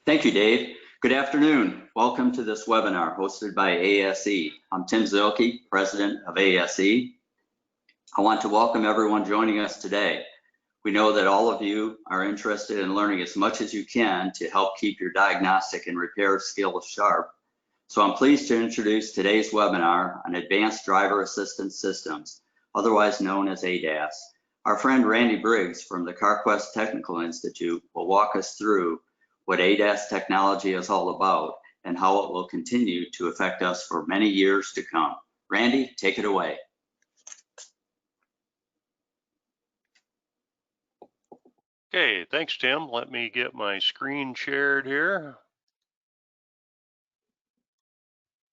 Thank you, Dave. Good afternoon. Welcome to this webinar hosted by ASE. I'm Tim Zielke, President of ASE. I want to welcome everyone joining us today. We know that all of you are interested in learning as much as you can to help keep your diagnostic and repair skills sharp. So I'm pleased to introduce today's webinar on Advanced Driver Assistance Systems, otherwise known as ADAS. Our friend Randy Briggs from the Carquest Technical Institute will walk us through what ADAS technology is all about and how it will continue to affect us for many years to come. Randy, take it away. Okay, thanks, Tim. Let me get my screen shared here.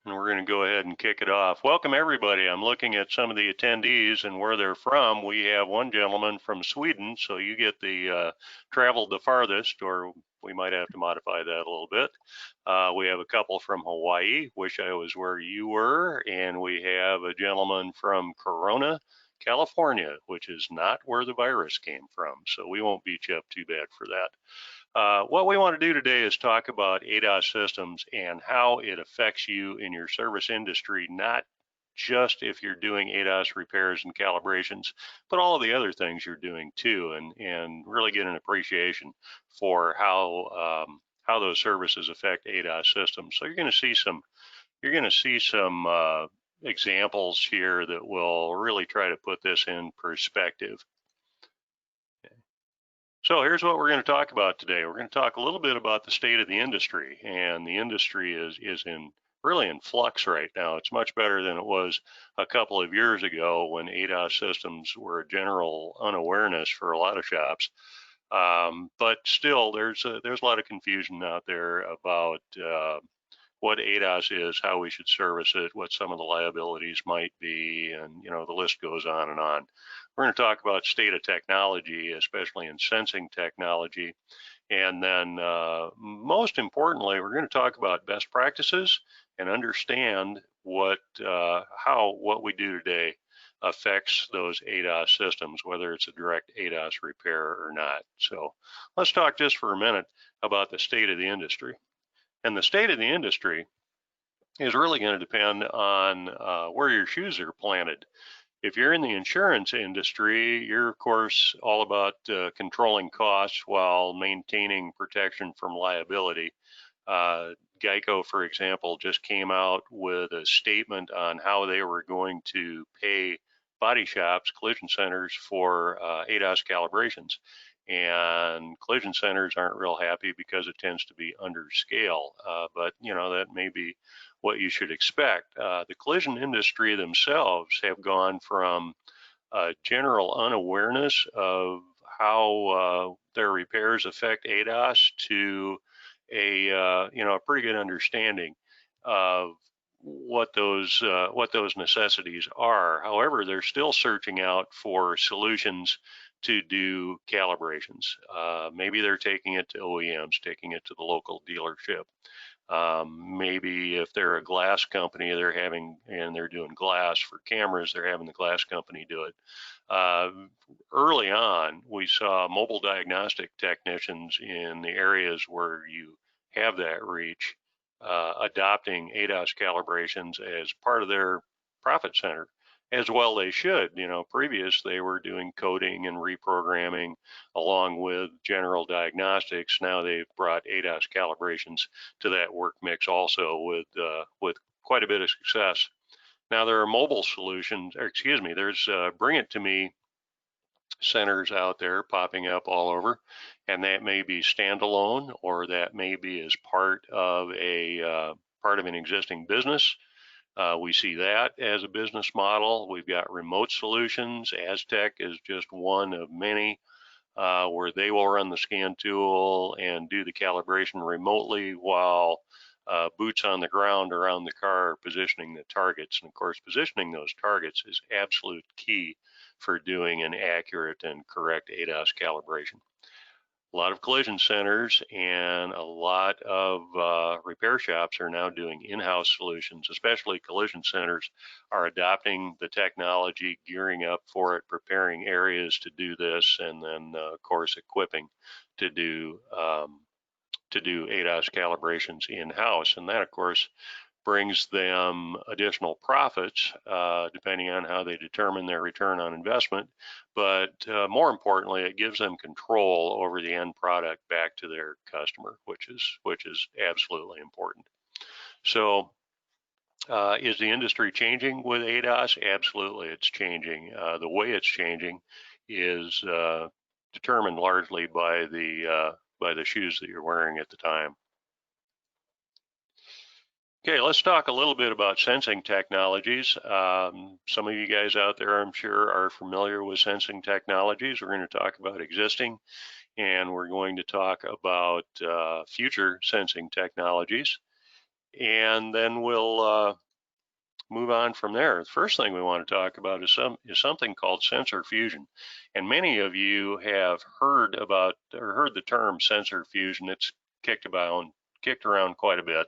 And we're going to go ahead and kick it off. Welcome, everybody. I'm looking at some of the attendees and where they're from. We have one gentleman from Sweden, so you get the traveled the farthest, or we might have to modify that a little bit. We have a couple from Hawaii, wish I was where you were, and we have a gentleman from Corona, California, which is not where the virus came from, so we won't beat you up too bad for that. What we want to do today is talk about ADAS systems and how it affects you in your service industry, not just if you're doing ADAS repairs and calibrations, but all of the other things you're doing too, and really get an appreciation for how those services affect ADAS systems. So you're going to see some examples here that will really try to put this in perspective. So here's what we're going to talk about today. We're going to talk a little bit about the state of the industry, and the industry is really in flux right now. It's much better than it was a couple of years ago when ADAS systems were a general unawareness for a lot of shops. But still, there's a lot of confusion out there about what ADAS is, how we should service it, what some of the liabilities might be, and the list goes on and on. We're going to talk about state of technology, especially in sensing technology, and then most importantly, we're going to talk about best practices and understand how what we do today affects those ADAS systems, whether it's a direct ADAS repair or not. So let's talk just for a minute about the state of the industry. And the state of the industry is really going to depend on where your shoes are planted. If you're in the insurance industry, you're of course all about controlling costs while maintaining protection from liability. Geico, for example, just came out with a statement on how they were going to pay body shops, collision centers for ADAS calibrations. And collision centers aren't real happy because it tends to be under scale, but that may be what you should expect. The collision industry themselves have gone from general unawareness of how their repairs affect ADAS to a pretty good understanding of what those necessities are. However, they're still searching out for solutions to do calibrations. Maybe they're taking it to OEMs, taking it to the local dealership. Maybe if they're a glass company, they're doing glass for cameras, they're having the glass company do it. Early on, we saw mobile diagnostic technicians in the areas where you have that reach adopting ADAS calibrations as part of their profit center. As well they should. Previous they were doing coding and reprogramming along with general diagnostics. Now they've brought ADAS calibrations to that work mix also with quite a bit of success. Now there are mobile solutions, there's Bring It To Me centers out there popping up all over, and that may be standalone or that may be as part of an existing business. We see that as a business model. We've got remote solutions. Aztec is just one of many where they will run the scan tool and do the calibration remotely while boots on the ground around the car positioning the targets. And of course, positioning those targets is absolute key for doing an accurate and correct ADAS calibration. A lot of collision centers and a lot of repair shops are now doing in-house solutions, especially collision centers are adopting the technology, gearing up for it, preparing areas to do this, and then, of course, equipping to do to do ADAS calibrations in-house, and that of course brings them additional profits depending on how they determine their return on investment, but more importantly, it gives them control over the end product back to their customer, which is absolutely important. So is the industry changing with ADAS? Absolutely, it's changing. The way it's changing is determined largely by the shoes that you're wearing at the time. Okay, let's talk a little bit about sensing technologies. Some of you guys out there, I'm sure, are familiar with sensing technologies. We're going to talk about existing, and we're going to talk about future sensing technologies, and then we'll move on from there. The first thing we want to talk about is something called sensor fusion, and many of you have heard about or heard the term sensor fusion. It's kicked around quite a bit.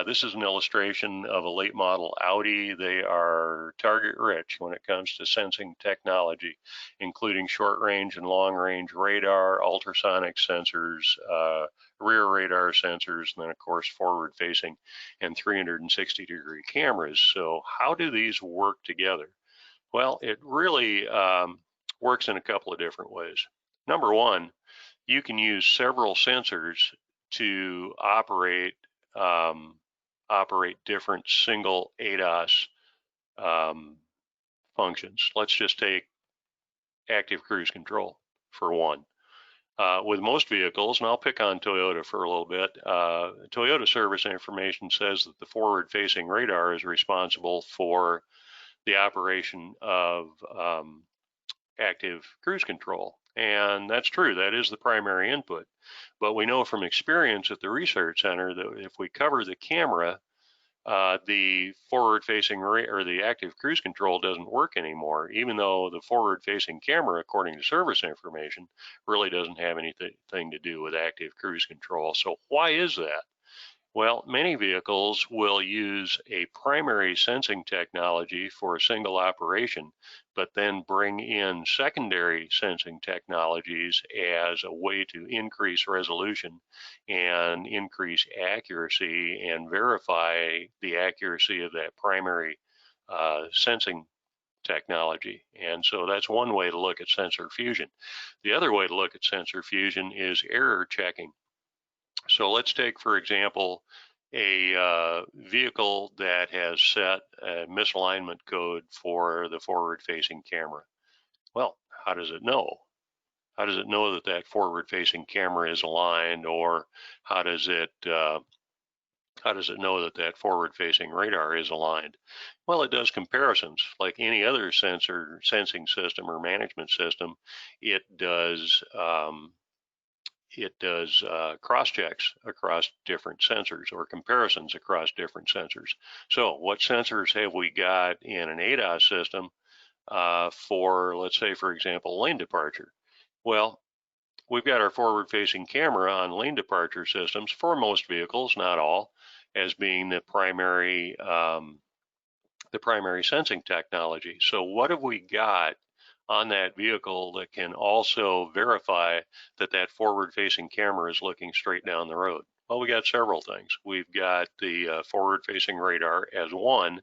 This is an illustration of a late model Audi. They are target rich when it comes to sensing technology, including short range and long range radar, ultrasonic sensors, rear radar sensors, and then of course forward facing and 360-degree cameras. So how do these work together? Well, it really works in a couple of different ways. Number one, you can use several sensors to operate different single ADAS functions. Let's just take active cruise control for one. With most vehicles, and I'll pick on Toyota for a little bit, Toyota service information says that the forward-facing radar is responsible for the operation of active cruise control. And that's true, that is the primary input. But we know from experience at the research center that if we cover the camera, the forward-facing or the active cruise control doesn't work anymore, even though the forward-facing camera, according to service information, really doesn't have anything to do with active cruise control. So why is that? Well, many vehicles will use a primary sensing technology for a single operation, but then bring in secondary sensing technologies as a way to increase resolution and increase accuracy and verify the accuracy of that primary sensing technology. And so that's one way to look at sensor fusion. The other way to look at sensor fusion is error checking. So let's take, for example, a vehicle that has set a misalignment code for the forward-facing camera. Well, how does it know? How does it know that that forward-facing camera is aligned, or how does it know that that forward-facing radar is aligned? Well, it does comparisons. Like any other sensing system or management system, it does cross-checks across different sensors or comparisons across different sensors. So what sensors have we got in an ADAS system for, let's say, for example, lane departure? Well, we've got our forward-facing camera on lane departure systems for most vehicles, not all, as being the primary sensing technology. So what have we got on that vehicle that can also verify that that forward-facing camera is looking straight down the road? Well, we got several things. We've got the forward-facing radar as one,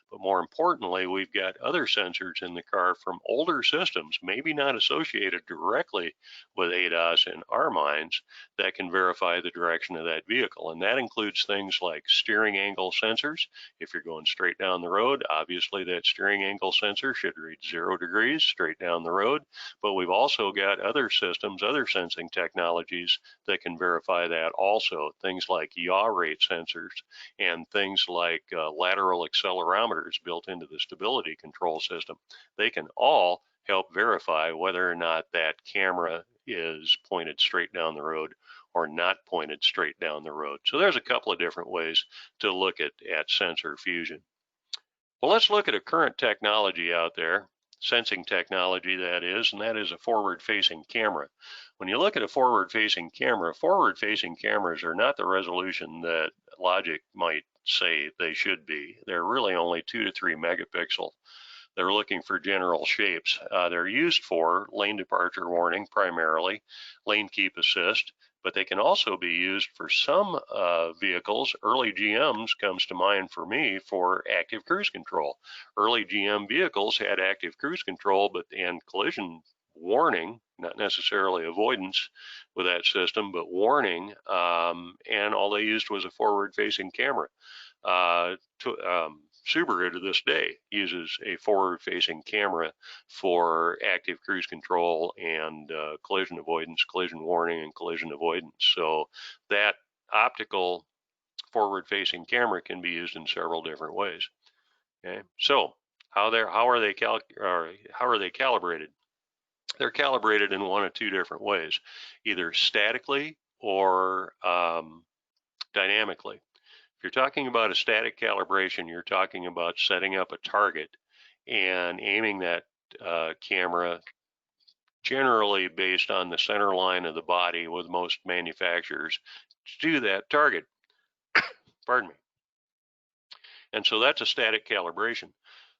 but more importantly, we've got other sensors in the car from older systems, maybe not associated directly with ADAS in our minds, that can verify the direction of that vehicle. And that includes things like steering angle sensors. If you're going straight down the road, obviously that steering angle sensor should read 0 degrees straight down the road. But we've also got other systems, other sensing technologies that can verify that also. Things like yaw rate sensors and things like lateral accelerometers built into the stability control system. They can all help verify whether or not that camera is pointed straight down the road or not pointed straight down the road. So there's a couple of different ways to look at sensor fusion. Well, let's look at a current technology out there, sensing technology that is, and that is a forward-facing camera. When you look at a forward-facing cameras are not the resolution that logic might say they should be. They're really only 2 to 3 megapixel. They're looking for general shapes. They're used for lane departure warning primarily, lane keep assist, but they can also be used for some vehicles. Early GMs comes to mind for me for active cruise control. Early GM vehicles had active cruise control and collision warning, not necessarily avoidance with that system, but warning, and all they used was a forward-facing camera. Subaru to this day uses a forward-facing camera for active cruise control and collision avoidance, collision warning, and collision avoidance. So that optical forward-facing camera can be used in several different ways. Okay, so how are they calibrated? They're calibrated in one of two different ways, either statically or dynamically. If you're talking about a static calibration, you're talking about setting up a target and aiming that camera generally based on the center line of the body with most manufacturers to do that target. Pardon me. And so that's a static calibration.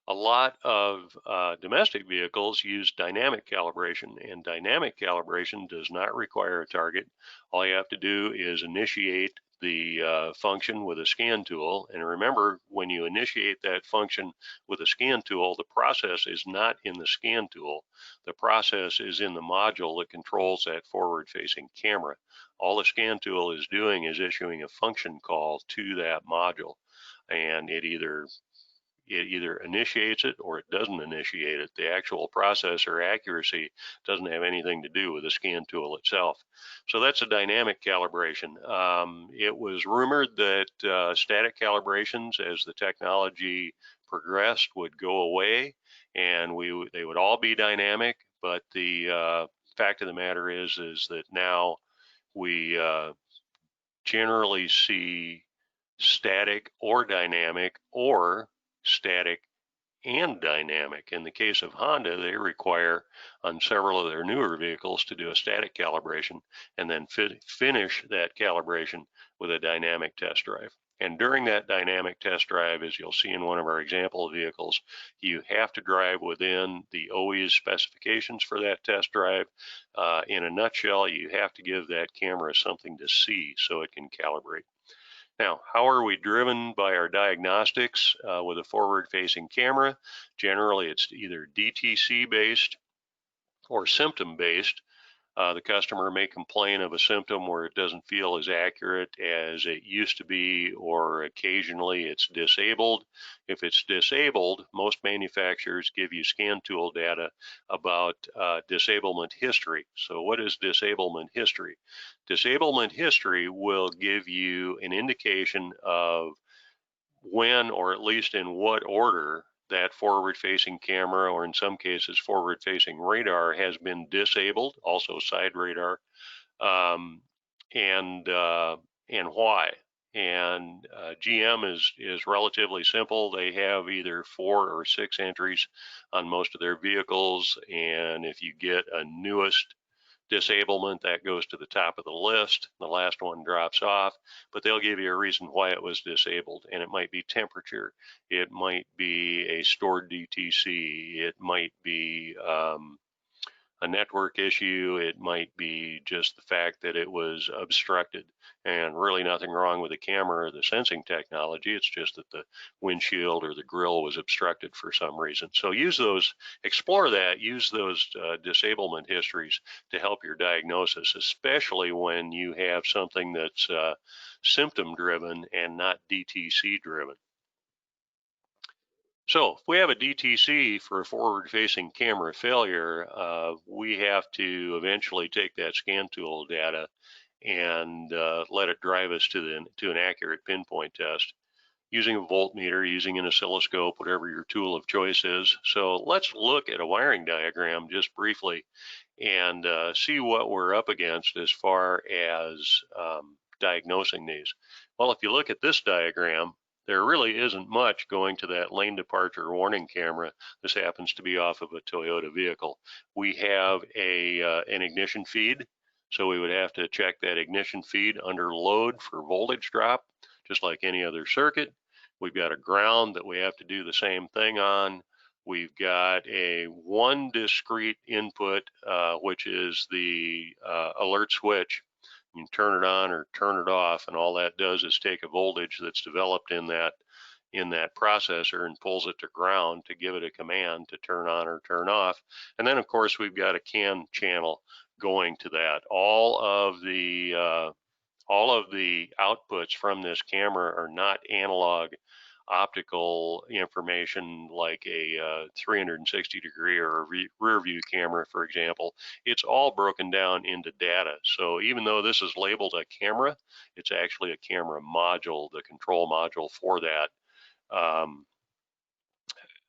A lot of domestic vehicles use dynamic calibration, and dynamic calibration does not require a target. All you have to do is initiate the function with a scan tool. And remember, when you initiate that function with a scan tool, the process is not in the scan tool. The process is in the module that controls that forward-facing camera. All the scan tool is doing is issuing a function call to that module, and it either initiates it or it doesn't initiate it. The actual processor accuracy doesn't have anything to do with the scan tool itself. So that's a dynamic calibration. It was rumored that static calibrations, as the technology progressed, would go away and they would all be dynamic. But the fact of the matter is that now we generally see static or dynamic, or static and dynamic. In the case of Honda, they require on several of their newer vehicles to do a static calibration and then finish that calibration with a dynamic test drive. And during that dynamic test drive, as you'll see in one of our example vehicles, you have to drive within the OE's specifications for that test drive. In a nutshell, you have to give that camera something to see so it can calibrate. Now, how are we driven by our diagnostics with a forward-facing camera? Generally, it's either DTC-based or symptom-based. The customer may complain of a symptom where it doesn't feel as accurate as it used to be, or occasionally it's disabled. If it's disabled, most manufacturers give you scan tool data about disablement history. So what is disablement history? Disablement history will give you an indication of when, or at least in what order, that forward-facing camera, or in some cases forward-facing radar, has been disabled, also side radar, and why. And GM is relatively simple. They have either 4 or 6 entries on most of their vehicles, and if you get a newest disablement, that goes to the top of the list. The last one drops off, but they'll give you a reason why it was disabled. And it might be temperature, it might be a stored DTC, it might be a network issue, it might be just the fact that it was obstructed, and really nothing wrong with the camera or the sensing technology. It's just that the windshield or the grill was obstructed for some reason. So explore that, use those disablement histories to help your diagnosis, especially when you have something that's symptom driven and not DTC driven. So if we have a DTC for a forward-facing camera failure, we have to eventually take that scan tool data and let it drive us to an accurate pinpoint test using a voltmeter, using an oscilloscope, whatever your tool of choice is. So let's look at a wiring diagram just briefly and see what we're up against as far as diagnosing these. Well, if you look at this diagram, there really isn't much going to that lane departure warning camera. This happens to be off of a Toyota vehicle. We have an ignition feed, so we would have to check that ignition feed under load for voltage drop, just like any other circuit. We've got a ground that we have to do the same thing on. We've got one discrete input, which is the alert switch. You can turn it on or turn it off, and all that does is take a voltage that's developed in that processor and pulls it to ground to give it a command to turn on or turn off. And then of course we've got a CAN channel going to that. All of the outputs from this camera are not analog optical information like a 360 degree or a rear view camera, for example. It's all broken down into data. So even though this is labeled a camera, it's actually a camera module, the control module for that.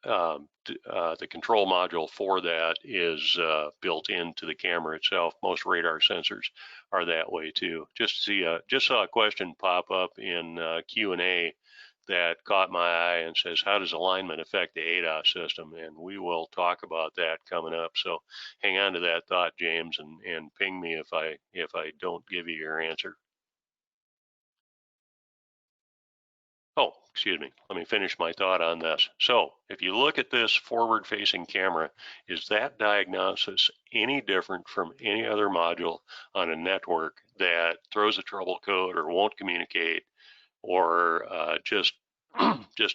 The control module for that is built into the camera itself. Most radar sensors are that way too. Just saw a question pop up in Q&A that caught my eye and says, how does alignment affect the ADAS system? And we will talk about that coming up. So hang on to that thought, James, and ping me if I don't give you your answer. Oh, excuse me. Let me finish my thought on this. So if you look at this forward-facing camera, is that diagnosis any different from any other module on a network that throws a trouble code or won't communicate or just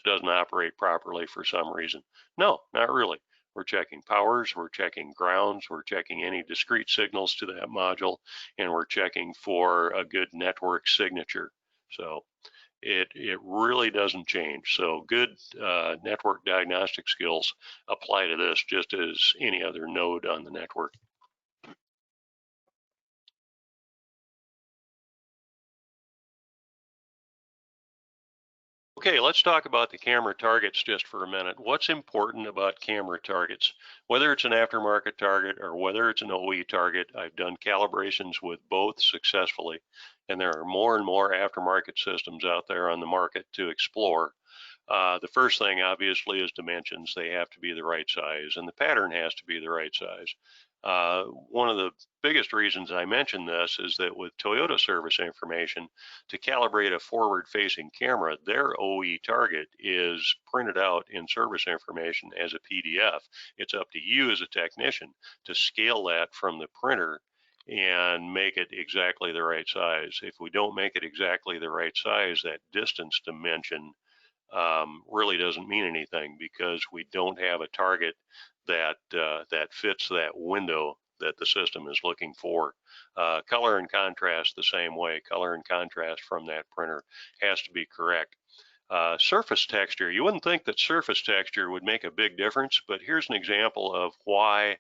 doesn't operate properly for some reason? No, not really. We're checking powers, we're checking grounds, we're checking any discrete signals to that module, and we're checking for a good network signature. So it really doesn't change. So good network diagnostic skills apply to this just as any other node on the network. Okay, let's talk about the camera targets just for a minute. What's important about camera targets? Whether it's an aftermarket target or whether it's an OE target, I've done calibrations with both successfully, and there are more and more aftermarket systems out there on the market to explore. The first thing, obviously, is dimensions. They have to be the right size, and the pattern has to be the right size. One of the biggest reasons I mention this is that with Toyota service information, to calibrate a forward-facing camera, their OE target is printed out in service information as a PDF. It's up to you as a technician to scale that from the printer and make it exactly the right size. If we don't make it exactly the right size, that distance dimension really doesn't mean anything because we don't have a target that fits that window that the system is looking for. Color and contrast the same way. Color and contrast from that printer has to be correct. Surface texture, you wouldn't think that surface texture would make a big difference, but here's an example of why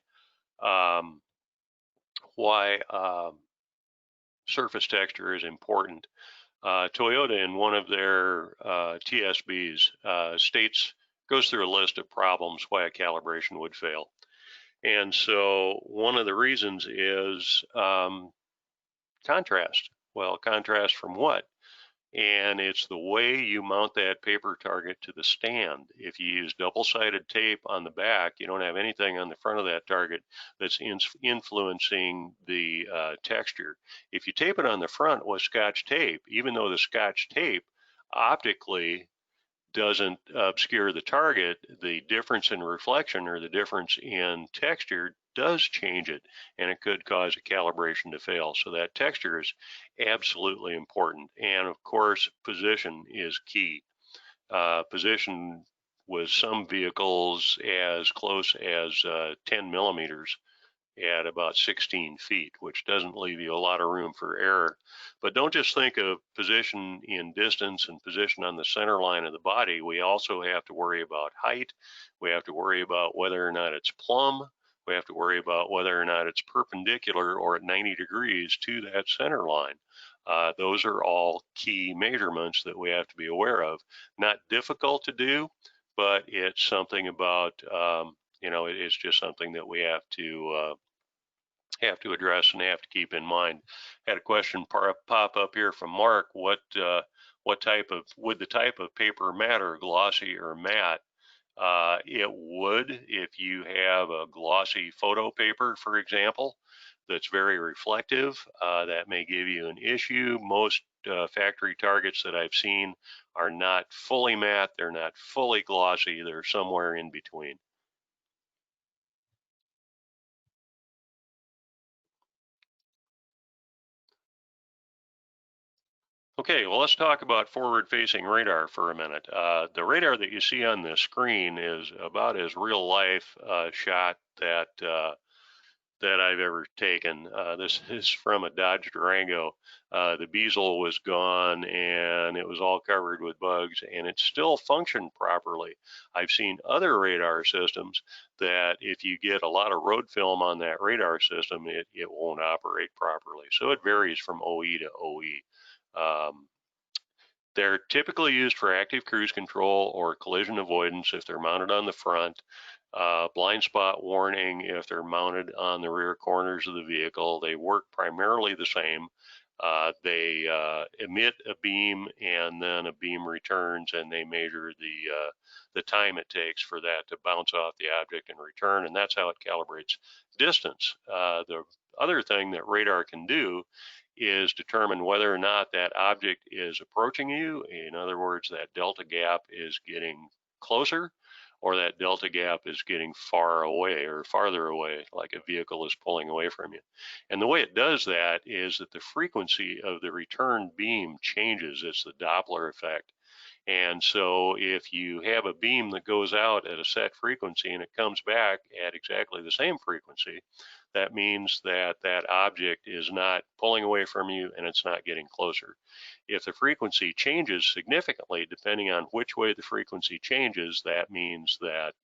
surface texture is important. Toyota, in one of their TSBs, goes through a list of problems why a calibration would fail. And so one of the reasons is contrast. Well, contrast from what? And it's the way you mount that paper target to the stand. If you use double-sided tape on the back, you don't have anything on the front of that target that's influencing the texture. If you tape it on the front with Scotch tape, even though the Scotch tape optically doesn't obscure the target, the difference in reflection or the difference in texture does change it, and it could cause a calibration to fail. So that texture is absolutely important. And of course, position is key. Position with some vehicles as close as 10 millimeters at about 16 feet, which doesn't leave you a lot of room for error. But don't just think of position in distance and position on the center line of the body. We also have to worry about height. We have to worry about whether or not it's plumb. We have to worry about whether or not it's perpendicular or at 90 degrees to that center line. Those are all key measurements that we have to be aware of. Not difficult to do, but it's something about it's just something that we have to address and have to keep in mind. Had a question pop up here from Mark. Would the type of paper matter, glossy or matte? It would if you have a glossy photo paper, for example, that's very reflective. That may give you an issue. Most factory targets that I've seen are not fully matte. They're not fully glossy. They're somewhere in between. Okay, well, let's talk about forward-facing radar for a minute. The radar that you see on this screen is about as real-life shot that that I've ever taken. This is from a Dodge Durango. The bezel was gone and it was all covered with bugs, and it still functioned properly. I've seen other radar systems that if you get a lot of road film on that radar system, it won't operate properly. So it varies from OE to OE. They're typically used for active cruise control or collision avoidance if they're mounted on the front. Blind spot warning if they're mounted on the rear corners of the vehicle. They work primarily the same. They emit a beam and then a beam returns, and they measure the time it takes for that to bounce off the object and return, and that's how it calibrates distance. The other thing that radar can do is determine whether or not that object is approaching you. In other words, that delta gap is getting closer, or that delta gap is getting far away or farther away, like a vehicle is pulling away from you. And the way it does that is that the frequency of the return beam changes. It's the Doppler effect. And so if you have a beam that goes out at a set frequency and it comes back at exactly the same frequency, that means that that object is not pulling away from you and it's not getting closer. If the frequency changes significantly, depending on which way the frequency changes, that means that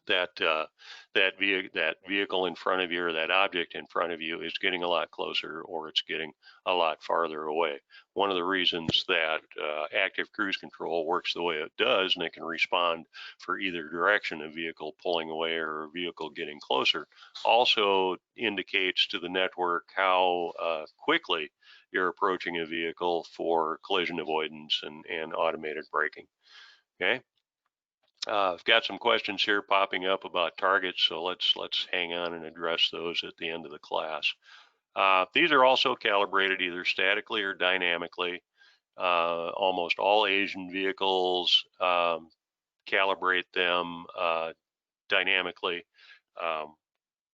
that vehicle in front of you, or that object in front of you, is getting a lot closer or it's getting a lot farther away. One of the reasons that active cruise control works the way it does, and it can respond for either direction, a vehicle pulling away or a vehicle getting closer, also indicates to the network how quickly you're approaching a vehicle for collision avoidance and automated braking. Okay. I've got some questions here popping up about targets, so let's hang on and address those at the end of the class. These are also calibrated either statically or dynamically. Almost all Asian vehicles calibrate them dynamically.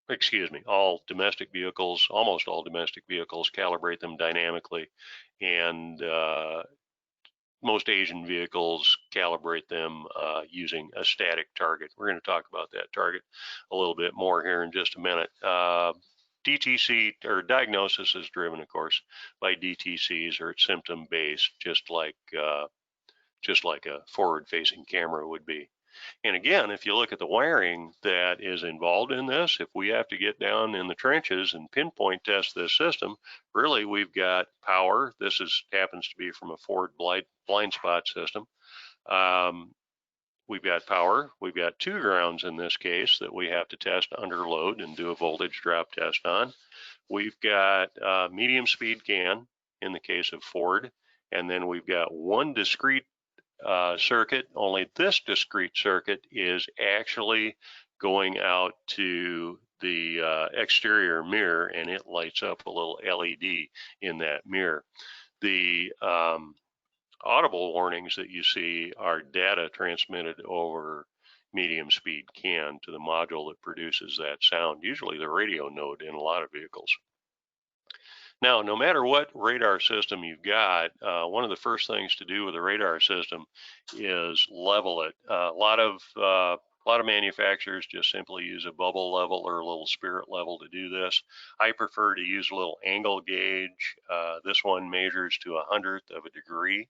Excuse me, all domestic vehicles, almost all domestic vehicles calibrate them dynamically, and most Asian vehicles calibrate them using a static target. We're going to talk about that target a little bit more here in just a minute. DTC, or diagnosis, is driven, of course, by DTCs, or it's symptom-based, just like a forward-facing camera would be. And again, if you look at the wiring that is involved in this, if we have to get down in the trenches and pinpoint test this system, really we've got power. This happens to be from a Ford blind spot system. We've got power. We've got two grounds in this case that we have to test under load and do a voltage drop test on. We've got medium speed GAN in the case of Ford, and then we've got one discrete circuit. Only this discrete circuit is actually going out to the exterior mirror, and it lights up a little LED in that mirror. The audible warnings that you see are data transmitted over medium speed CAN to the module that produces that sound, usually the radio node in a lot of vehicles. Now, no matter what radar system you've got, one of the first things to do with a radar system is level it. A lot of manufacturers just simply use a bubble level or a little spirit level to do this. I prefer to use a little angle gauge. This one measures to 1/100th of a degree,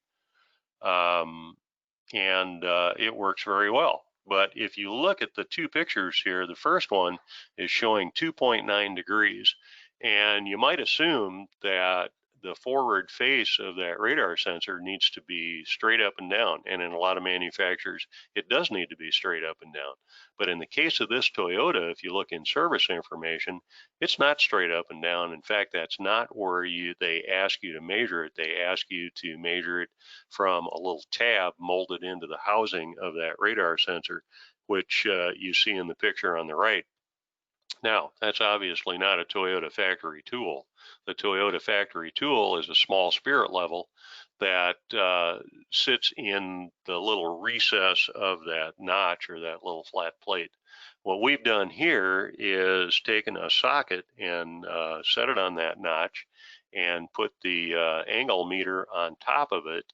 and it works very well. But if you look at the two pictures here, the first one is showing 2.9 degrees. And you might assume that the forward face of that radar sensor needs to be straight up and down. And in a lot of manufacturers, it does need to be straight up and down. But in the case of this Toyota, if you look in service information, it's not straight up and down. In fact, that's not where they ask you to measure it. They ask you to measure it from a little tab molded into the housing of that radar sensor, which you see in the picture on the right. Now, that's obviously not a Toyota factory tool. The Toyota factory tool is a small spirit level that sits in the little recess of that notch, or that little flat plate. What we've done here is taken a socket and set it on that notch, and put the angle meter on top of it.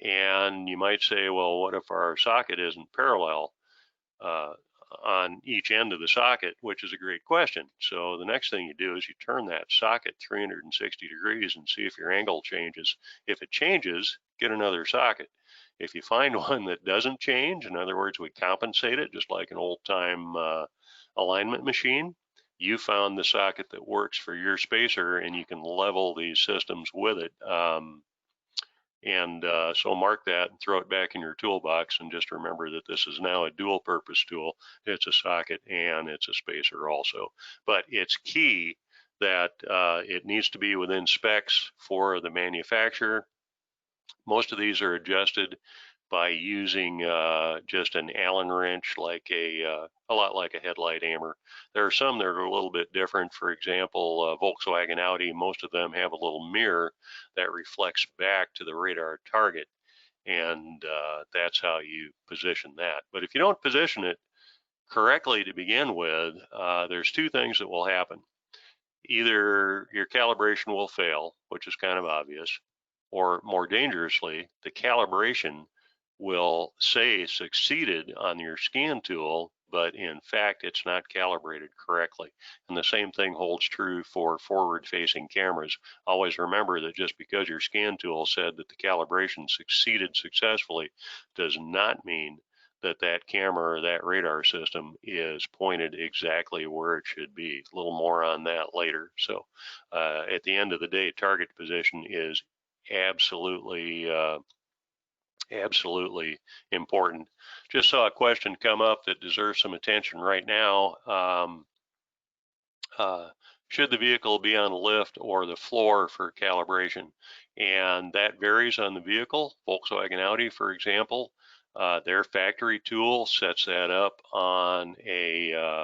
And you might say, well, what if our socket isn't parallel on each end of the socket, which is a great question. So the next thing you do is you turn that socket 360 degrees and see if your angle changes. If it changes, get another socket. If you find one that doesn't change, in other words, we compensate it just like an old-time alignment machine, you found the socket that works for your spacer, and you can level these systems with it. So mark that and throw it back in your toolbox, and just remember that this is now a dual purpose tool. It's a socket and it's a spacer also. But it's key that it needs to be within specs for the manufacturer. Most of these are adjusted by using just an Allen wrench, like a lot like a headlight hammer. There are some that are a little bit different. For example, Volkswagen, Audi, most of them have a little mirror that reflects back to the radar target, and that's how you position that. But if you don't position it correctly to begin with, there's two things that will happen. Either your calibration will fail, which is kind of obvious, or more dangerously, the calibration will say succeeded on your scan tool, but in fact it's not calibrated correctly. And the same thing holds true for forward-facing cameras. Always remember that just because your scan tool said that the calibration succeeded successfully does not mean that that camera or that radar system is pointed exactly where it should be. A little more on that later. So at the end of the day, target position is absolutely important. Just saw a question come up that deserves some attention right now. Should the vehicle be on the lift or the floor for calibration? And that varies on the vehicle. Volkswagen, Audi, for example, their factory tool sets that up on a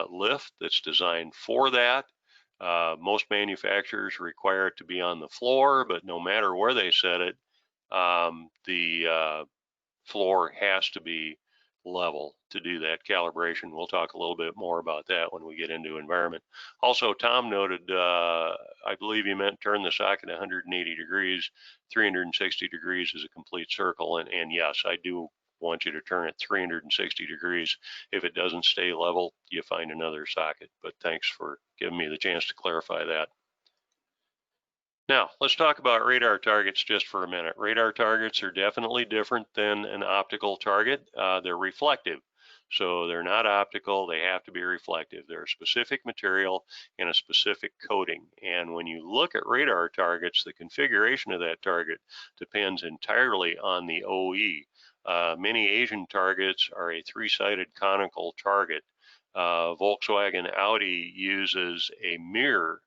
lift that's designed for that. Most manufacturers require it to be on the floor, but no matter where they set it, the floor has to be level to do that calibration. We'll talk a little bit more about that when we get into environment. Also, Tom noted, I believe he meant turn the socket 180 degrees, 360 degrees is a complete circle. And yes, I do want you to turn it 360 degrees. If it doesn't stay level, you find another socket. But thanks for giving me the chance to clarify that. Now, let's talk about radar targets just for a minute. Radar targets are definitely different than an optical target. They're reflective. So they're not optical, they have to be reflective. They're a specific material and a specific coating. And when you look at radar targets, the configuration of that target depends entirely on the OE. Many Asian targets are a three-sided conical target. Volkswagen Audi uses a mirror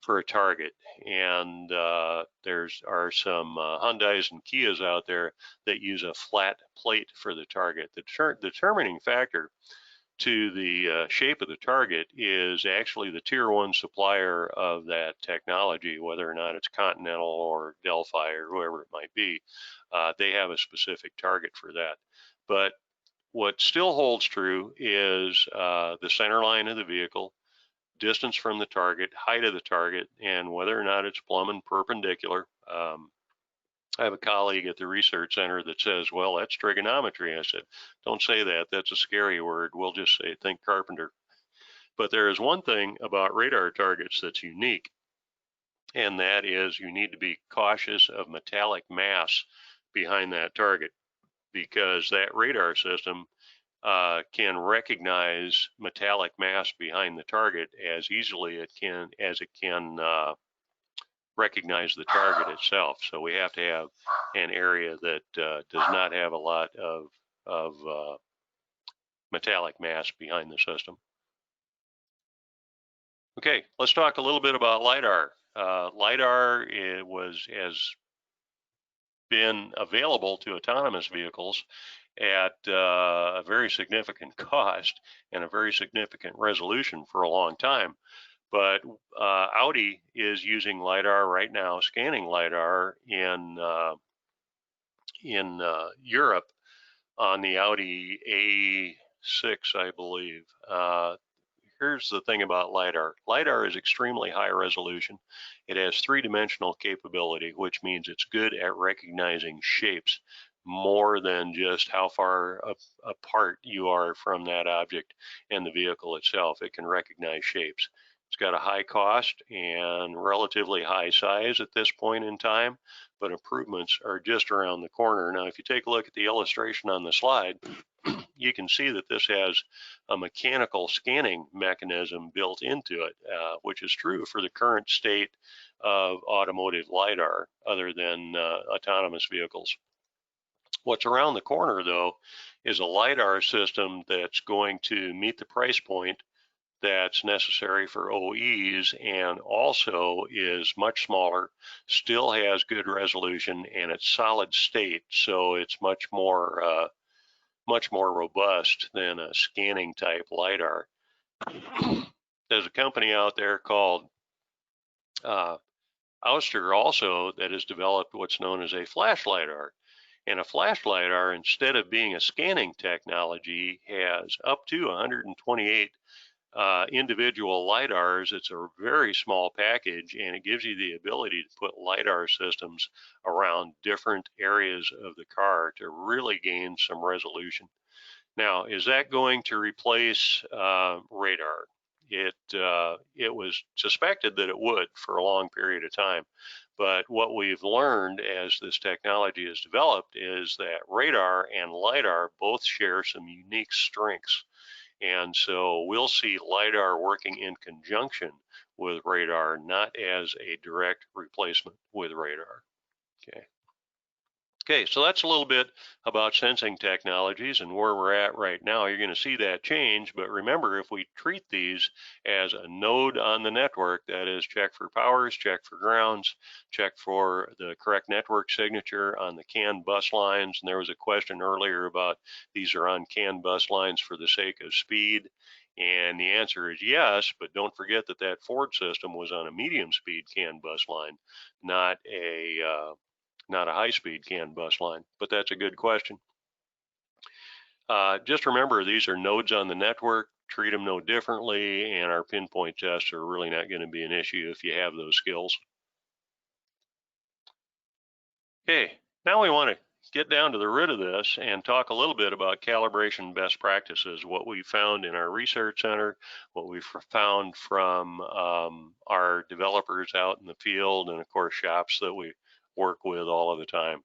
for a target, and there are some Hyundais and Kias out there that use a flat plate for the target. The determining factor to the shape of the target is actually the tier 1 supplier of that technology, whether or not it's Continental or Delphi or whoever it might be. They have a specific target for that. But what still holds true is the center line of the vehicle, distance from the target, height of the target, and whether or not it's plumb and perpendicular. I have a colleague at the research center that says, well, that's trigonometry. I said, don't say that. That's a scary word. We'll just say, think carpenter. But there is one thing about radar targets that's unique, and that is you need to be cautious of metallic mass behind that target, because that radar system can recognize metallic mass behind the target as easily as it can recognize the target itself. So we have to have an area that does not have a lot of metallic mass behind the system. Okay, let's talk a little bit about LIDAR. LIDAR has been available to autonomous vehicles at a very significant cost and a very significant resolution for a long time. But Audi is using LIDAR right now, scanning LIDAR in Europe on the Audi A6, I believe. Here's the thing about LIDAR. LIDAR is extremely high resolution. It has three-dimensional capability, which means it's good at recognizing shapes more than just how far apart you are from that object and the vehicle itself. It can recognize shapes. It's got a high cost and relatively high size at this point in time, but improvements are just around the corner. Now, if you take a look at the illustration on the slide, you can see that this has a mechanical scanning mechanism built into it, which is true for the current state of automotive LIDAR other than autonomous vehicles. What's around the corner, though, is a LIDAR system that's going to meet the price point that's necessary for OEs and also is much smaller, still has good resolution, and it's solid state, so it's much more robust than a scanning type LIDAR. There's a company out there called Ouster also that has developed what's known as a flash LIDAR. And a flash LIDAR, instead of being a scanning technology, has up to 128 individual LIDARs. It's a very small package, and it gives you the ability to put LIDAR systems around different areas of the car to really gain some resolution. Now, is that going to replace radar? It was suspected that it would for a long period of time. But what we've learned as this technology is developed is that radar and LIDAR both share some unique strengths. And so we'll see LIDAR working in conjunction with radar, not as a direct replacement with radar. Okay, so that's a little bit about sensing technologies and where we're at right now. You're going to see that change, but remember, if we treat these as a node on the network, that is, check for powers, check for grounds, check for the correct network signature on the CAN bus lines. And there was a question earlier about these are on CAN bus lines for the sake of speed. And the answer is yes, but don't forget that that Ford system was on a medium speed CAN bus line, not a high-speed CAN bus line, but that's a good question. Just remember, these are nodes on the network. Treat them no differently, and our pinpoint tests are really not going to be an issue if you have those skills. Okay, now we want to get down to the root of this and talk a little bit about calibration best practices, what we found in our research center, what we've found from our developers out in the field, and of course shops that we work with all of the time.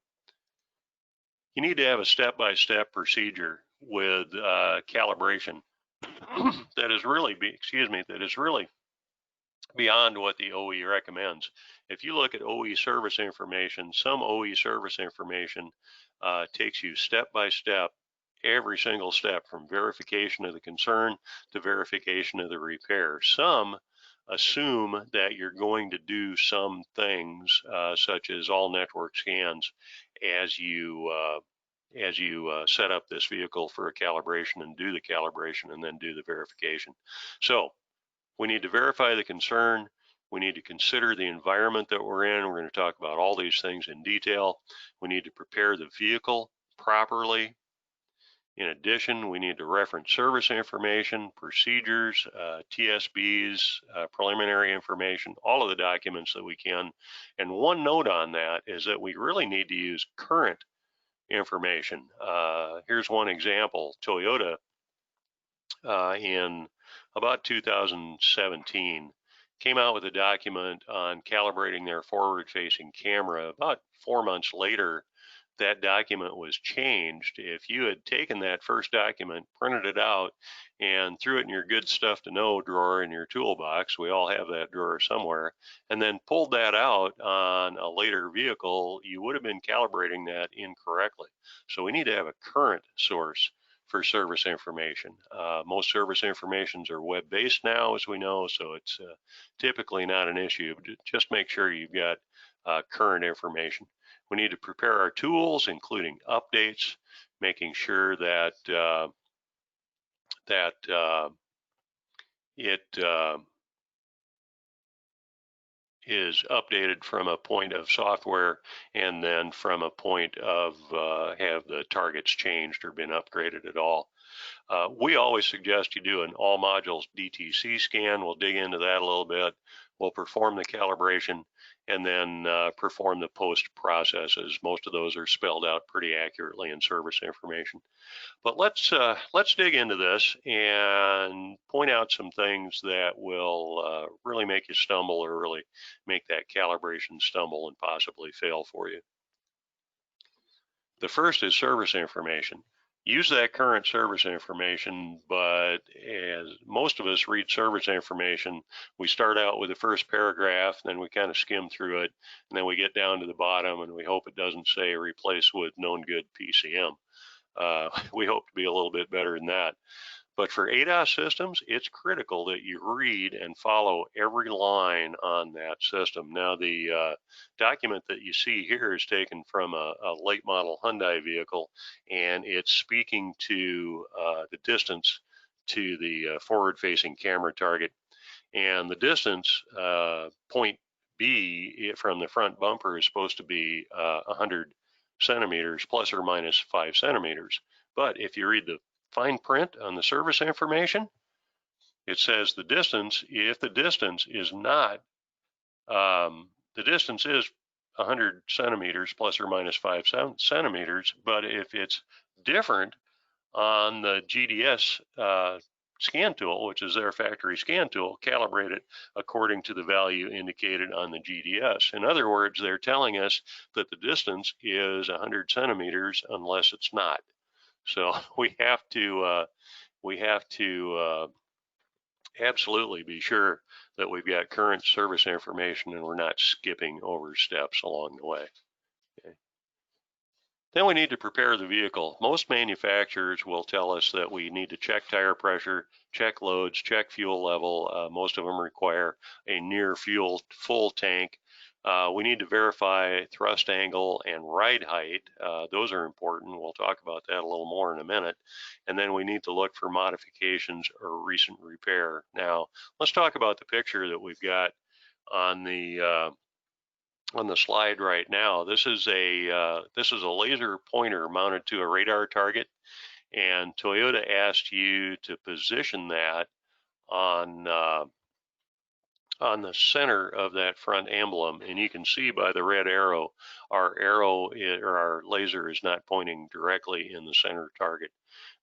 You need to have a step-by-step procedure with calibration that is really beyond what the OE recommends. If you look at OE service information, some OE service information takes you step-by-step, every single step from verification of the concern to verification of the repair. Some assume that you're going to do some things such as all network scans as you set up this vehicle for a calibration and do the calibration and then do the verification. So we need to verify the concern. We need to consider the environment that we're in. We're going to talk about all these things in detail. We need to prepare the vehicle properly. In addition, we need to reference service information, procedures, TSBs, preliminary information, all of the documents that we can. And one note on that is that we really need to use current information. Here's one example. Toyota in about 2017 came out with a document on calibrating their forward-facing camera. About 4 months later, that document was changed. If you had taken that first document, printed it out, and threw it in your good stuff to know drawer in your toolbox, we all have that drawer somewhere, and then pulled that out on a later vehicle, you would have been calibrating that incorrectly. So we need to have a current source for service information. Most service informations are web-based now, as we know, so it's typically not an issue. Just make sure you've got current information. We need to prepare our tools, including updates, making sure that is updated from a point of software and then from a point of have the targets changed or been upgraded at all. We always suggest you do an all modules DTC scan. We'll dig into that a little bit. We'll perform the calibration and then perform the post processes. Most of those are spelled out pretty accurately in service information. But let's dig into this and point out some things that will really make you stumble or really make that calibration stumble and possibly fail for you. The first is service information. Use that current service information, but as most of us read service information, we start out with the first paragraph, then we kind of skim through it, and then we get down to the bottom and we hope it doesn't say replace with known good PCM. We hope to be a little bit better than that. But for ADAS systems, it's critical that you read and follow every line on that system. Now, the document that you see here is taken from a late model Hyundai vehicle, and it's speaking to the distance to the forward-facing camera target. And the distance, point B from the front bumper, is supposed to be 100 centimeters plus or minus 5 centimeters. But if you read the fine print on the service information, it says the distance, if the distance is not, the distance is 100 centimeters plus or minus 5 centimeters, but if it's different on the GDS scan tool, which is their factory scan tool, calibrate it according to the value indicated on the GDS. In other words, they're telling us that the distance is 100 centimeters unless it's not. So we have to absolutely be sure that we've got current service information and we're not skipping over steps along the way. Okay. Then we need to prepare the vehicle. Most manufacturers will tell us that we need to check tire pressure, check loads, check fuel level. Most of them require a near full tank. We need to verify thrust angle and ride height. Those are important. We'll talk about that a little more in a minute. And then we need to look for modifications or recent repair. Now, let's talk about the picture that we've got on the slide right now. This is a laser pointer mounted to a radar target, and Toyota asked you to position that on the center of that front emblem, and you can see by the red arrow, our laser is not pointing directly in the center target.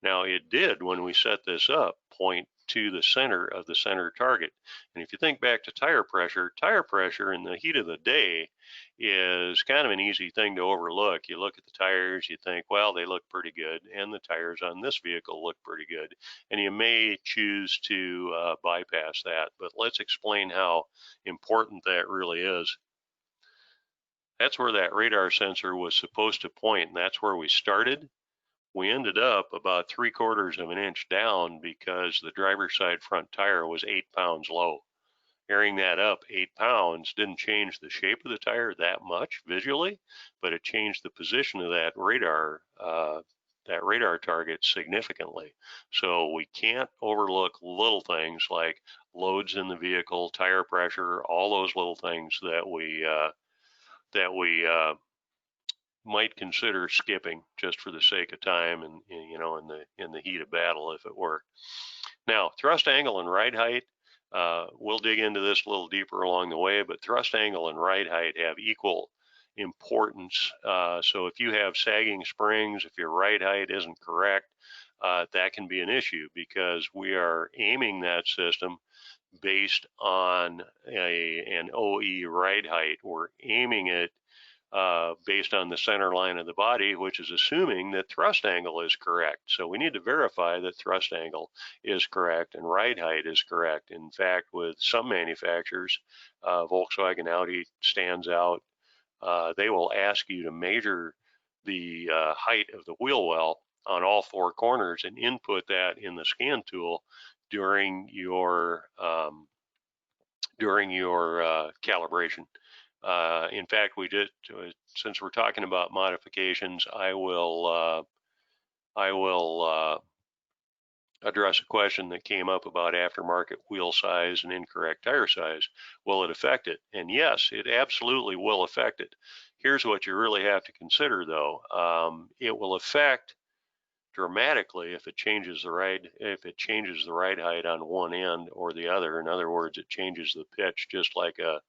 Now, it did, when we set this up, point to the center of the center target. And if you think back to tire pressure in the heat of the day is kind of an easy thing to overlook. You look at the tires, you think, well, they look pretty good, and the tires on this vehicle look pretty good, and you may choose to bypass that. But let's explain how important that really is. That's where that radar sensor was supposed to point, and that's where we started. We ended up about 3/4 of an inch down because the driver's side front tire was 8 pounds low. Airing that up 8 pounds didn't change the shape of the tire that much visually, but it changed the position of that radar target significantly. So we can't overlook little things like loads in the vehicle, tire pressure, all those little things that we might consider skipping just for the sake of time and, you know, in the heat of battle if it were. Now, thrust angle and ride height, we'll dig into this a little deeper along the way, but thrust angle and ride height have equal importance. So if you have sagging springs, if your ride height isn't correct, that can be an issue because we are aiming that system based on an OE ride height. We're aiming it based on the center line of the body, which is assuming that thrust angle is correct. So we need to verify that thrust angle is correct and ride height is correct. In fact, with some manufacturers, Volkswagen, Audi stands out. They will ask you to measure the height of the wheel well on all 4 corners and input that in the scan tool during your calibration. In fact, we did, since we're talking about modifications, I will address a question that came up about aftermarket wheel size and incorrect tire size. Will it affect it? And yes, it absolutely will affect it. Here's what you really have to consider, though. It will affect dramatically if it changes the ride height on one end or the other. In other words, it changes the pitch, just like a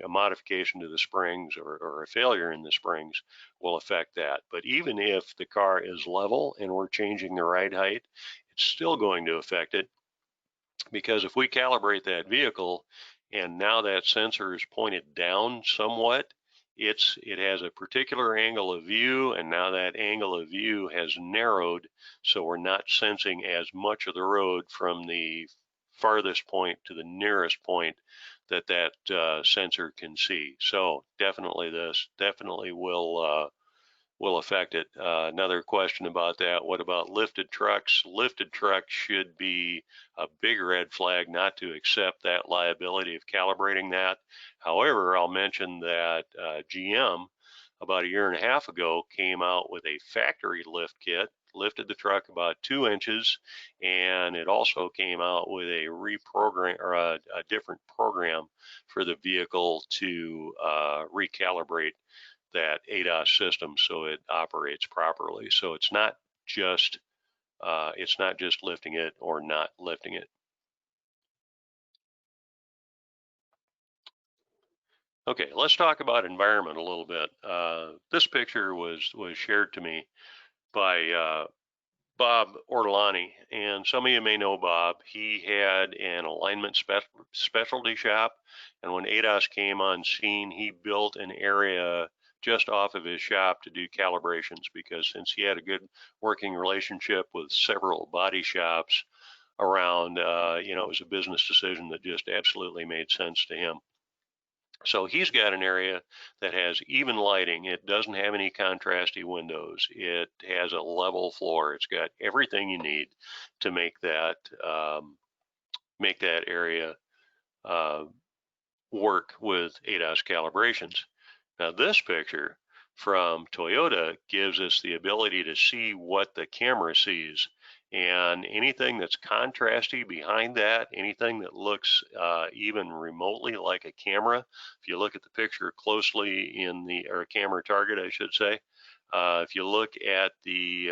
modification to the springs or a failure in the springs will affect that. But even if the car is level and we're changing the ride height, it's still going to affect it, because if we calibrate that vehicle and now that sensor is pointed down somewhat, it has a particular angle of view, and now that angle of view has narrowed, so we're not sensing as much of the road from the farthest point to the nearest point that sensor can see. So definitely will affect it. Another question about that: what about lifted trucks? Lifted trucks should be a big red flag not to accept that liability of calibrating that. However, I'll mention that GM about a year and a half ago came out with a factory lift kit, lifted the truck about 2 inches, and it also came out with a reprogram or a different program for the vehicle to recalibrate that ADAS system so it operates properly. So it's not just lifting it or not lifting it. Okay, let's talk about environment a little bit. This picture was shared to me by Bob Ortolani, and some of you may know Bob. He had an alignment specialty shop, and when ADAS came on scene, he built an area just off of his shop to do calibrations, because since he had a good working relationship with several body shops around, it was a business decision that just absolutely made sense to him. So he's got an area that has even lighting. It doesn't have any contrasty windows. It has a level floor. It's got everything you need to make that area work with ADAS calibrations. Now this picture from Toyota gives us the ability to see what the camera sees, and anything that's contrasty behind that, anything that looks even remotely like a camera, if you look at the picture closely or camera target, I should say, if you look at the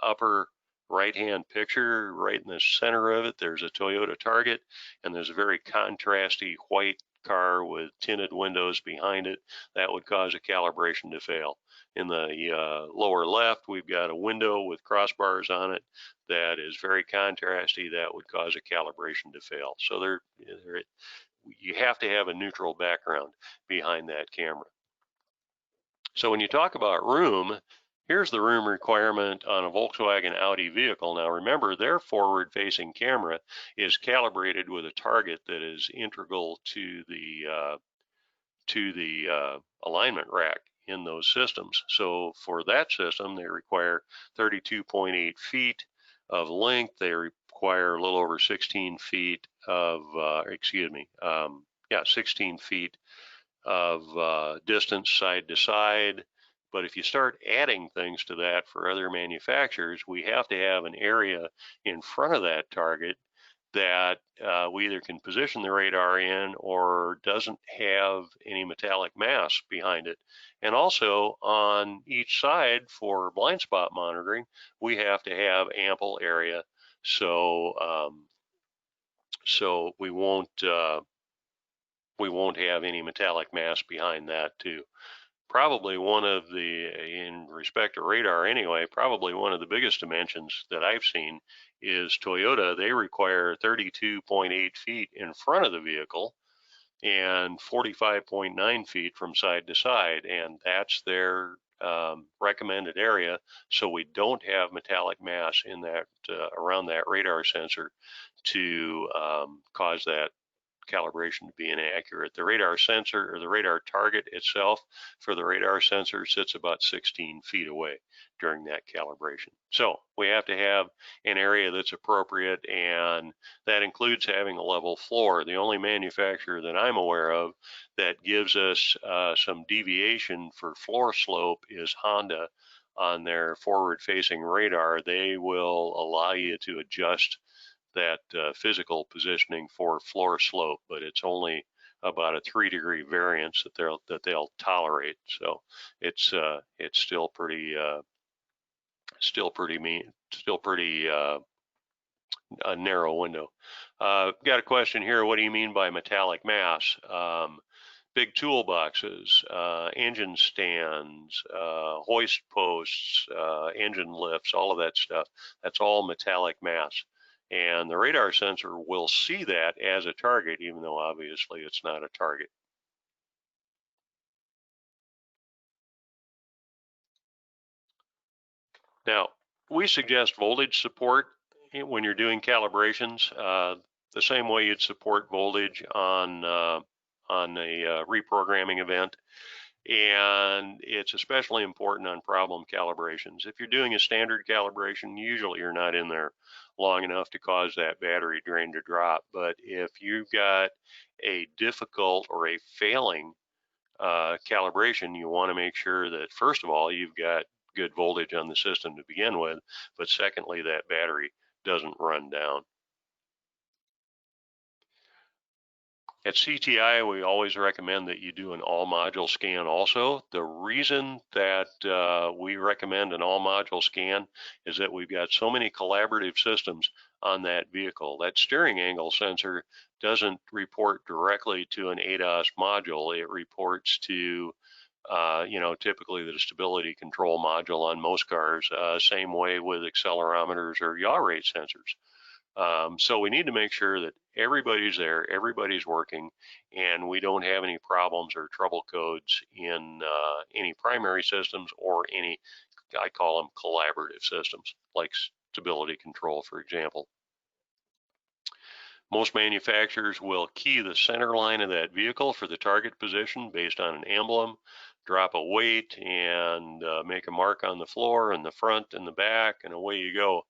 upper right-hand picture, right in the center of it, there's a Toyota target, and there's a very contrasty white car with tinted windows behind it. That would cause a calibration to fail. In the lower left, we've got a window with crossbars on it that is very contrasty. That would cause a calibration to fail. So you have to have a neutral background behind that camera. So when you talk about room, here's the room requirement on a Volkswagen Audi vehicle. Now remember, their forward-facing camera is calibrated with a target that is integral to the alignment rack in those systems. So for that system, they require 32.8 feet of length. They require a little over 16 feet of, 16 feet of distance side to side. But if you start adding things to that for other manufacturers, we have to have an area in front of that target that we either can position the radar in or doesn't have any metallic mass behind it. And also on each side for blind spot monitoring, we have to have ample area so we won't have any metallic mass behind that too. Probably in respect to radar anyway, probably one of the biggest dimensions that I've seen is Toyota. They require 32.8 feet in front of the vehicle and 45.9 feet from side to side, and that's their recommended area, so we don't have metallic mass in that around that radar sensor to cause that calibration to be inaccurate. The radar sensor, or the radar target itself for the radar sensor, sits about 16 feet away during that calibration. So we have to have an area that's appropriate, and that includes having a level floor. The only manufacturer that I'm aware of that gives us some deviation for floor slope is Honda on their forward-facing radar, they will allow you to adjust that physical positioning for floor slope, but it's only about a 3-degree variance that they'll tolerate. So it's still pretty a narrow window. Got a question here. What do you mean by metallic mass? Big toolboxes, engine stands, hoist posts, engine lifts, all of that stuff. That's all metallic mass. And the radar sensor will see that as a target, even though obviously it's not a target. Now, we suggest voltage support when you're doing calibrations, the same way you'd support voltage on a reprogramming event. And it's especially important on problem calibrations. If you're doing a standard calibration, usually you're not in there long enough to cause that battery drain to drop. But if you've got a difficult or a failing calibration, you want to make sure that, first of all, you've got good voltage on the system to begin with, but secondly, that battery doesn't run down. At CTI, we always recommend that you do an all module scan also. The reason that we recommend an all module scan is that we've got so many collaborative systems on that vehicle. That steering angle sensor doesn't report directly to an ADAS module. It reports to typically the stability control module on most cars, same way with accelerometers or yaw rate sensors. So we need to make sure that everybody's there, everybody's working, and we don't have any problems or trouble codes in any primary systems or any, I call them collaborative systems, like stability control, for example. Most manufacturers will key the center line of that vehicle for the target position based on an emblem, drop a weight, and make a mark on the floor and the front and the back, and away you go.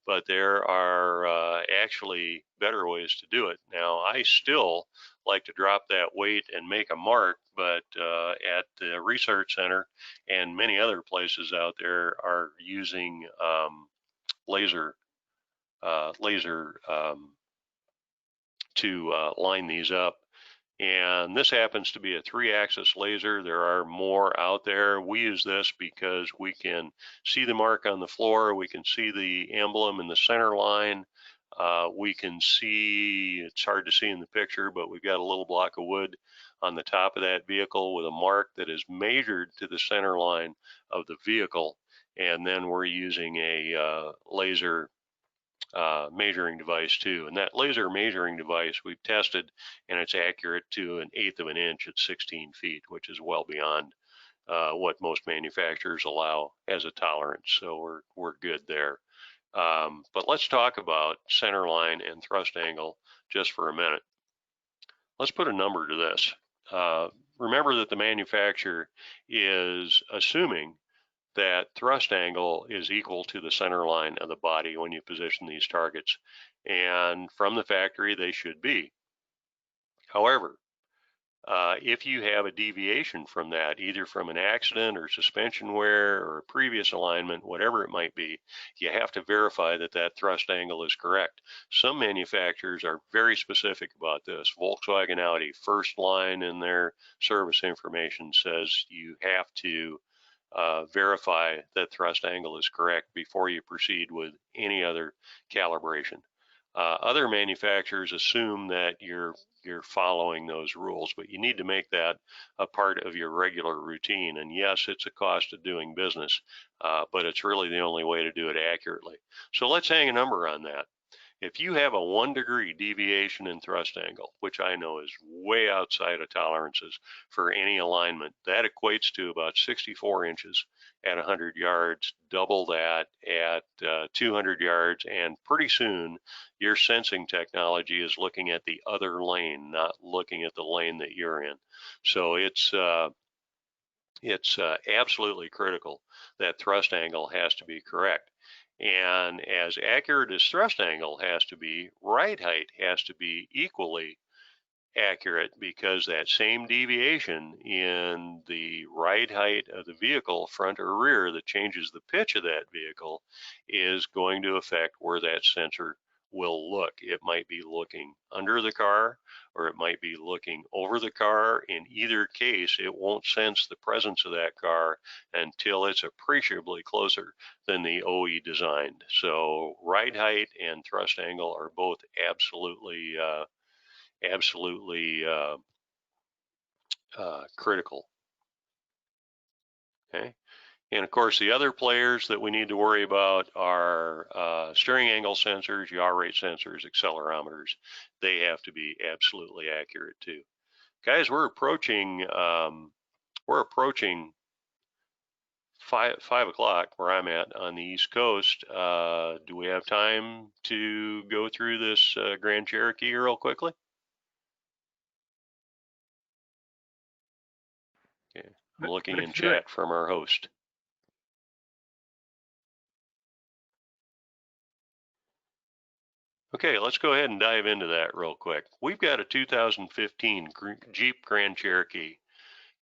But there are actually better ways to do it. Now, I still like to drop that weight and make a mark, but at the research center and many other places out there are using laser to line these up. And this happens to be a 3-axis laser. There are more out there. We use this because we can see the mark on the floor. We can see the emblem in the center line. We can see, it's hard to see in the picture, but we've got a little block of wood on the top of that vehicle with a mark that is measured to the center line of the vehicle. And then we're using a laser measuring device too. And that laser measuring device we've tested, and it's accurate to 1/8 of an inch at 16 feet, which is well beyond what most manufacturers allow as a tolerance. So we're good there. But let's talk about center line and thrust angle just for a minute. Let's put a number to this. Remember that the manufacturer is assuming that thrust angle is equal to the center line of the body when you position these targets. And from the factory, they should be. However, if you have a deviation from that, either from an accident or suspension wear or a previous alignment, whatever it might be, you have to verify that that thrust angle is correct. Some manufacturers are very specific about this. Volkswagen Audi, first line in their service information says you have to verify that thrust angle is correct before you proceed with any other calibration. Other manufacturers assume that you're following those rules, but you need to make that a part of your regular routine. And yes, it's a cost of doing business, but it's really the only way to do it accurately. So let's hang a number on that. If you have a 1-degree deviation in thrust angle, which I know is way outside of tolerances for any alignment, that equates to about 64 inches at 100 yards, double that at 200 yards, and pretty soon your sensing technology is looking at the other lane, not looking at the lane that you're in. So it's absolutely critical that thrust angle has to be correct. And as accurate as thrust angle has to be, ride height has to be equally accurate because that same deviation in the ride height of the vehicle, front or rear, that changes the pitch of that vehicle is going to affect where that sensor will look. It might be looking under the car, or it might be looking over the car. In either case, it won't sense the presence of that car until it's appreciably closer than the OE designed. So ride height and thrust angle are both absolutely critical. Okay. And of course, the other players that we need to worry about are steering angle sensors, yaw rate sensors, accelerometers. They have to be absolutely accurate too. Guys, we're approaching 5 o'clock where I'm at on the East Coast. Do we have time to go through this Grand Cherokee real quickly? Okay, I'm looking in chat from our host. Okay, let's go ahead and dive into that real quick. We've got a 2015 Jeep Grand Cherokee,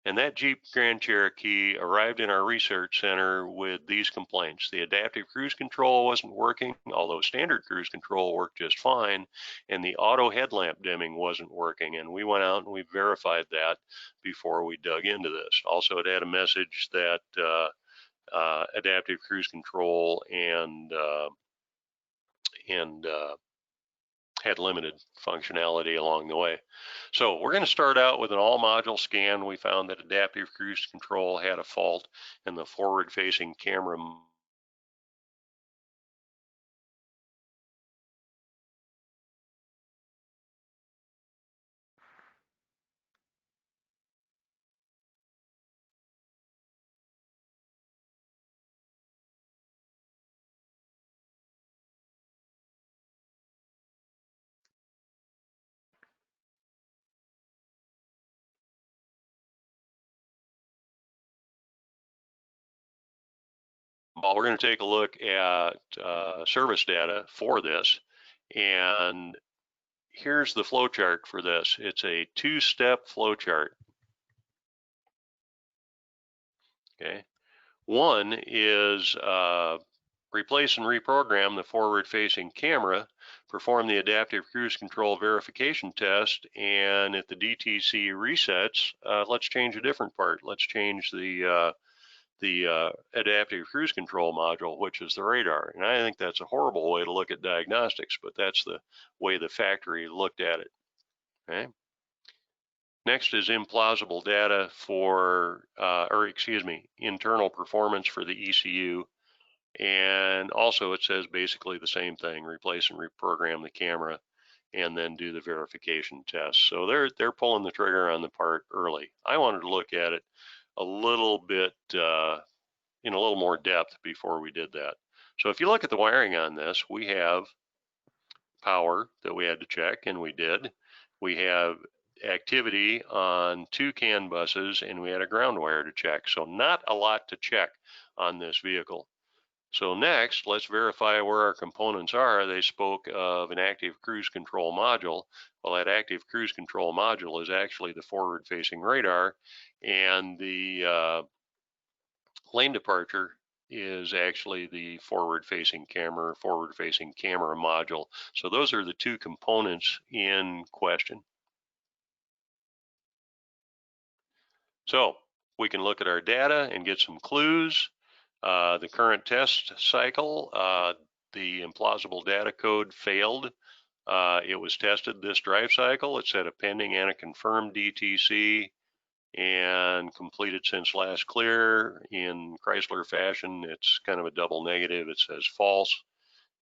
and that Jeep Grand Cherokee arrived in our research center with these complaints. The adaptive cruise control wasn't working, although standard cruise control worked just fine, and the auto headlamp dimming wasn't working, and we went out and we verified that before we dug into this. Also, it had a message that adaptive cruise control and had limited functionality along the way. So we're going to start out with an all module scan. We found that adaptive cruise control had a fault in the forward facing camera. Well, we're going to take a look at service data for this, and here's the flow chart for this. It's a two-step flow chart. Okay, one is replace and reprogram the forward-facing camera, perform the adaptive cruise control verification test, and if the DTC resets, let's change a different part. Let's change the adaptive cruise control module, which is the radar. And I think that's a horrible way to look at diagnostics, but that's the way the factory looked at it. Okay. Next is implausible data for, internal performance for the ECU. And also it says basically the same thing, replace and reprogram the camera and then do the verification test. So they're pulling the trigger on the part early. I wanted to look at it a little bit in a little more depth before we did that. So if you look at the wiring on this, we have power that we had to check, and we did. We have activity on 2 CAN buses, and we had a ground wire to check. So not a lot to check on this vehicle. So next, let's verify where our components are. They spoke of an active cruise control module. Well, that active cruise control module is actually the forward-facing radar, and the lane departure is actually the forward-facing camera module. So those are the 2 components in question. So we can look at our data and get some clues. The current test cycle, the implausible data code failed. It was tested this drive cycle. It said a pending and a confirmed DTC and completed since last clear. In Chrysler fashion, it's kind of a double negative. It says false.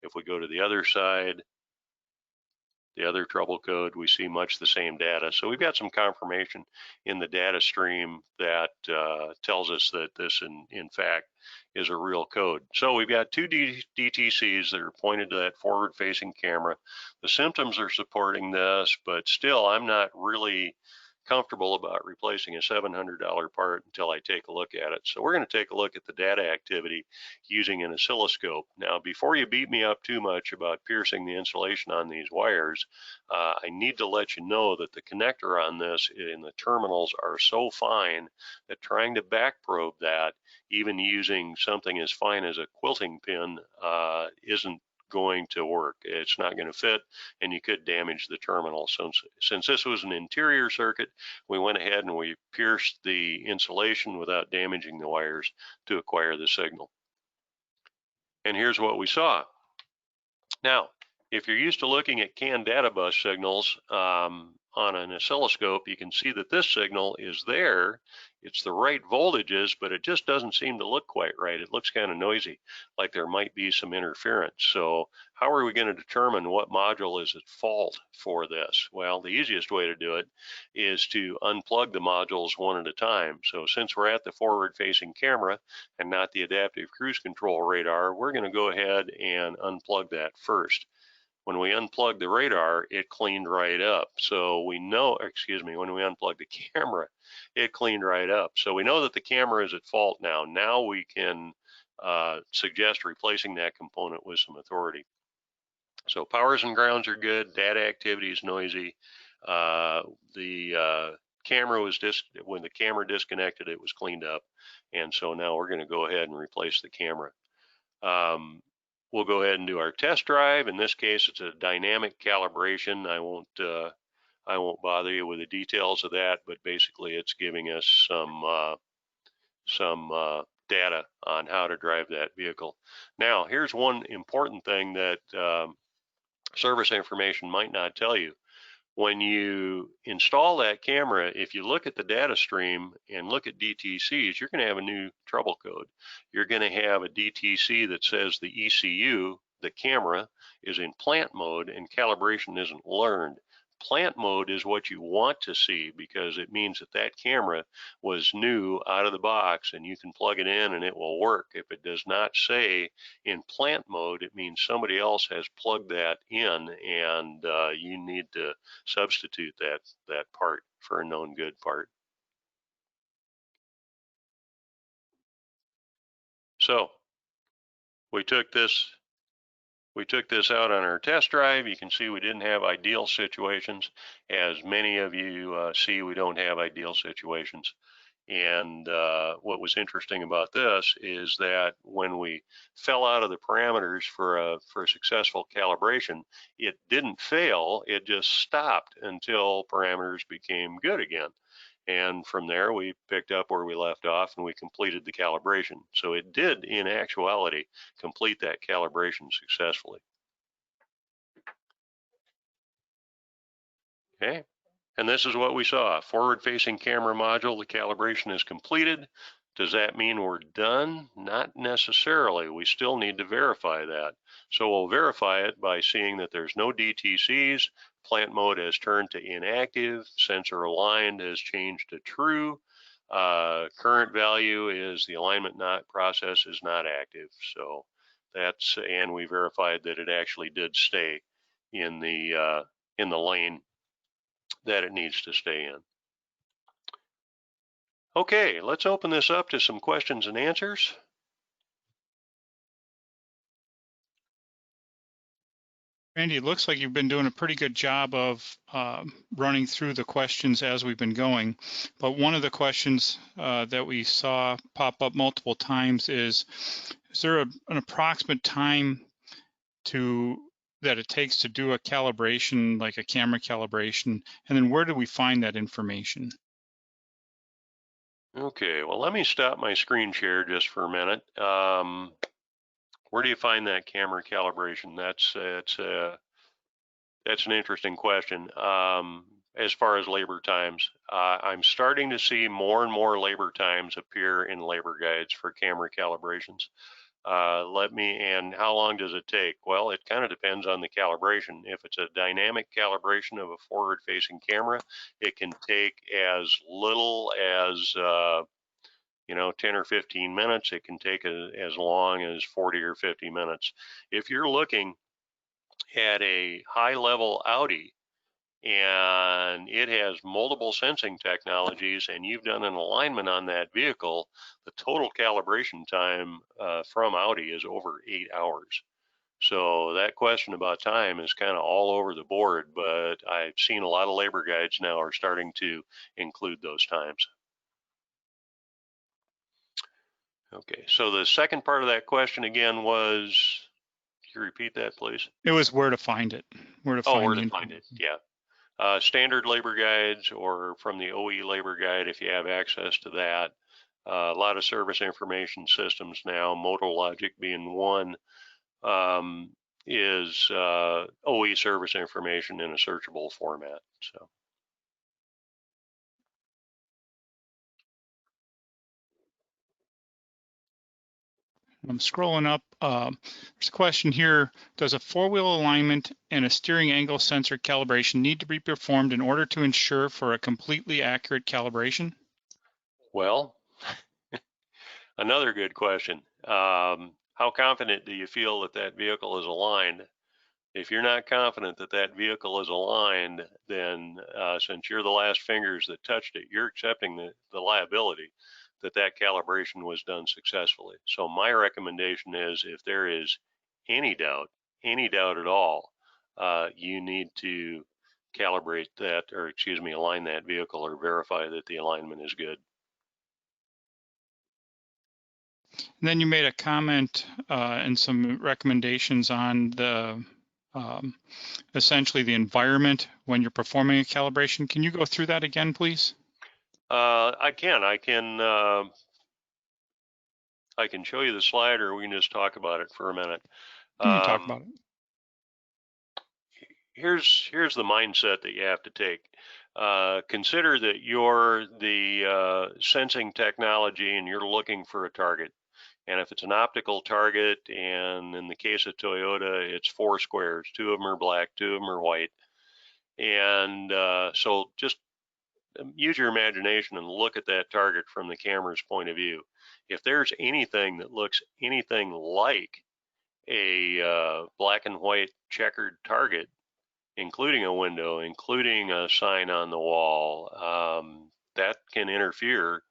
If we go to the other side, the other trouble code, we see much the same data. So we've got some confirmation in the data stream that tells us that this, in fact, is a real code. So we've got 2 DTCs that are pointed to that forward-facing camera. The symptoms are supporting this, but still, I'm not really comfortable about replacing a $700 part until I take a look at it. So we're going to take a look at the data activity using an oscilloscope. Now, before you beat me up too much about piercing the insulation on these wires, I need to let you know that the connector on this in the terminals are so fine that trying to back probe that, even using something as fine as a quilting pin, isn't going to work. It's not going to fit, and you could damage the terminal. So since this was an interior circuit, we went ahead and we pierced the insulation without damaging the wires to acquire the signal. And here's what we saw. Now, if you're used to looking at CAN data bus signals on an oscilloscope, you can see that this signal is there. It's the right voltages, but it just doesn't seem to look quite right. It looks kind of noisy, like there might be some interference. So how are we going to determine what module is at fault for this? Well, the easiest way to do it is to unplug the modules one at a time. So since we're at the forward-facing camera and not the adaptive cruise control radar, we're going to go ahead and unplug that first. When we unplugged the radar, it cleaned right up. So we know, excuse me, when we unplugged the camera, it cleaned right up. So we know that the camera is at fault now. Now we can suggest replacing that component with some authority. So powers and grounds are good. Data activity is noisy. The camera was when the camera disconnected, it was cleaned up. And so now we're going to go ahead and replace the camera. We'll go ahead and do our test drive. In this case, it's a dynamic calibration. I won't bother you with the details of that, but basically it's giving us some data on how to drive that vehicle. Now, here's one important thing that service information might not tell you. When you install that camera, if you look at the data stream and look at DTCs, you're going to have a new trouble code. You're going to have a DTC that says the ECU, the camera, is in plant mode and calibration isn't learned. Plant mode is what you want to see because it means that that camera was new out of the box and you can plug it in and it will work. If it does not say in plant mode, it means somebody else has plugged that in and you need to substitute that part for a known good part. So we took this out on our test drive. You can see we didn't have ideal situations. As many of you see, we don't have ideal situations. And what was interesting about this is that when we fell out of the parameters for a successful calibration, it didn't fail, it just stopped until parameters became good again. And from there, we picked up where we left off and we completed the calibration. So it did, in actuality, complete that calibration successfully. Okay, and this is what we saw. Forward-facing camera module, the calibration is completed. Does that mean we're done? Not necessarily. We still need to verify that. So we'll verify it by seeing that there's no DTCs, plant mode has turned to inactive, sensor aligned has changed to true, current value is the alignment process is not active. So that's, and we verified that it actually did stay in the lane that it needs to stay in. Okay, let's open this up to some questions and answers. Randy, it looks like you've been doing a pretty good job of running through the questions as we've been going. But one of the questions that we saw pop up multiple times is there an approximate time that it takes to do a calibration, like a camera calibration? And then where do we find that information? Okay, well, let me stop my screen share just for a minute. Where do you find that camera calibration? That's an interesting question. As far as labor times, I'm starting to see more and more labor times appear in labor guides for camera calibrations. And how long does it take? Well, it kind of depends on the calibration. If it's a dynamic calibration of a forward-facing camera, it can take as little as 10 or 15 minutes. It can take as long as 40 or 50 minutes. If you're looking at a high-level Audi and it has multiple sensing technologies, and you've done an alignment on that vehicle, the total calibration time from Audi is over 8 hours. So that question about time is kind of all over the board, but I've seen a lot of labor guides now are starting to include those times. Okay, so the second part of that question again was, can you repeat that, please? It was where to find it. Where to find it, yeah. Standard labor guides or from the OE labor guide if you have access to that. A lot of service information systems now, MotoLogic being one, is OE service information in a searchable format. So. I'm scrolling up. There's a question here. Does a four-wheel alignment and a steering angle sensor calibration need to be performed in order to ensure for a completely accurate calibration? Well, another good question. How confident do you feel that that vehicle is aligned? If you're not confident that that vehicle is aligned, then since you're the last fingers that touched it, you're accepting the liability that that calibration was done successfully. So my recommendation is if there is any doubt at all, you need to calibrate that, or excuse me, align that vehicle or verify that the alignment is good. And then you made a comment and some recommendations on the essentially the environment when you're performing a calibration. Can you go through that again, please? I can show you the slide, or we can just talk about it for a minute. You can talk about it. Here's the mindset that you have to take. Consider that you're the sensing technology and you're looking for a target. And if it's an optical target, and in the case of Toyota, it's 4 squares, 2 of them are black, 2 of them are white. And so just use your imagination and look at that target from the camera's point of view. If there's anything that looks anything like a black and white checkered target, including a window, including a sign on the wall, that can interfere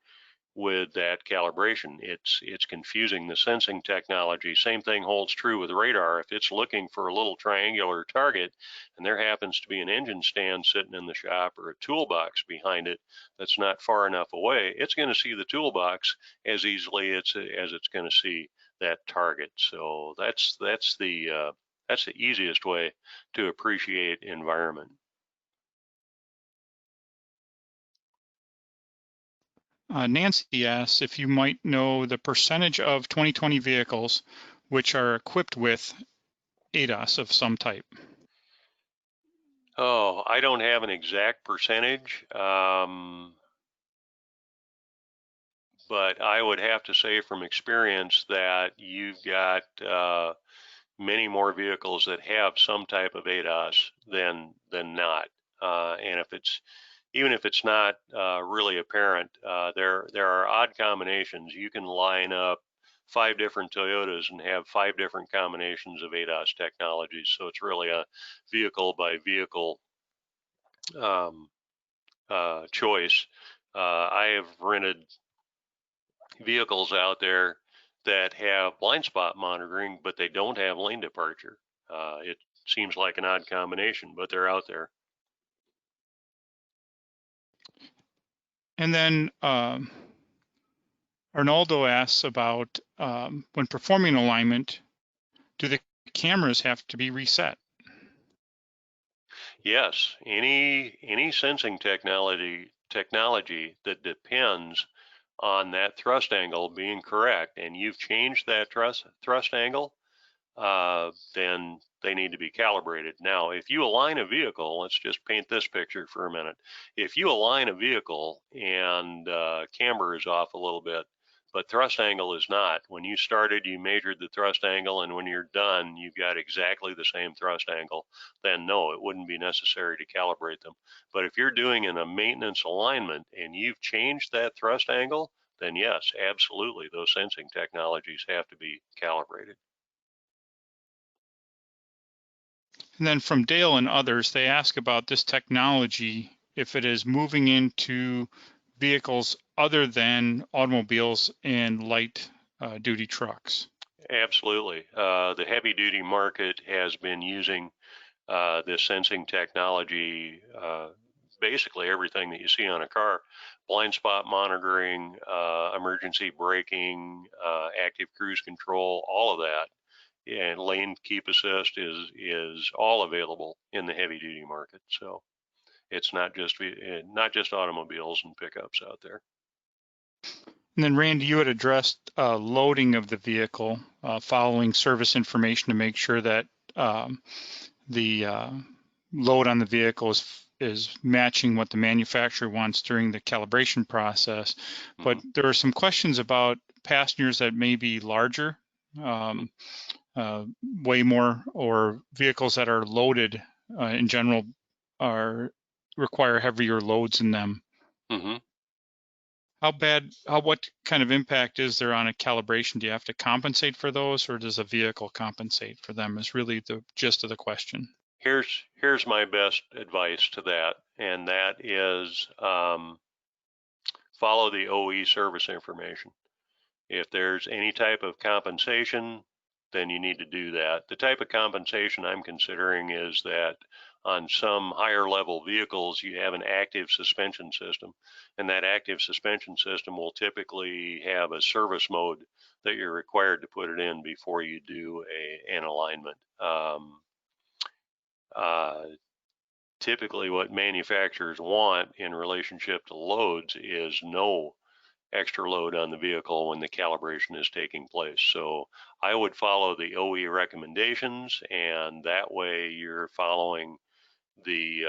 with that calibration. It's confusing the sensing technology. Same thing holds true with radar. If it's looking for a little triangular target and there happens to be an engine stand sitting in the shop or a toolbox behind it that's not far enough away, it's going to see the toolbox as easily as it's going to see that target. So that's the easiest way to appreciate environment. Nancy asks if you might know the percentage of 2020 vehicles which are equipped with ADAS of some type. Oh, I don't have an exact percentage, but I would have to say from experience that you've got many more vehicles that have some type of ADAS than not. And even if it's not really apparent, there are odd combinations. You can line up 5 different Toyotas and have 5 different combinations of ADAS technologies. So it's really a vehicle by vehicle choice. I have rented vehicles out there that have blind spot monitoring, but they don't have lane departure. It seems like an odd combination, but they're out there. And then Arnaldo asks about when performing alignment, do the cameras have to be reset? Yes, any sensing technology that depends on that thrust angle being correct, and you've changed that thrust angle, then they need to be calibrated. Now, if you align a vehicle, let's just paint this picture for a minute. If you align a vehicle and camber is off a little bit, but thrust angle is not, when you started, you measured the thrust angle, and when you're done, you've got exactly the same thrust angle, then no, it wouldn't be necessary to calibrate them. But if you're doing in a maintenance alignment and you've changed that thrust angle, then yes, absolutely, those sensing technologies have to be calibrated. And then from Dale and others, they ask about this technology, if it is moving into vehicles other than automobiles and light duty trucks. Absolutely. The heavy duty market has been using this sensing technology, basically everything that you see on a car, blind spot monitoring, emergency braking, active cruise control, all of that. And lane keep assist is all available in the heavy duty market. So it's not just automobiles and pickups out there. And then Randy, you had addressed loading of the vehicle following service information to make sure that the load on the vehicle is matching what the manufacturer wants during the calibration process. But there are some questions about passengers that may be larger, way more, or vehicles that are loaded in general require heavier loads in them. Mm-hmm. What kind of impact is there on a calibration? Do you have to compensate for those, or does a vehicle compensate for them, is really the gist of the question. Here's my best advice to that, and that is follow the OE service information. If there's any type of compensation, then you need to do that. The type of compensation I'm considering is that on some higher level vehicles, you have an active suspension system, and that active suspension system will typically have a service mode that you're required to put it in before you do an alignment. Typically what manufacturers want in relationship to loads is no extra load on the vehicle when the calibration is taking place. So I would follow the OE recommendations, and that way you're following the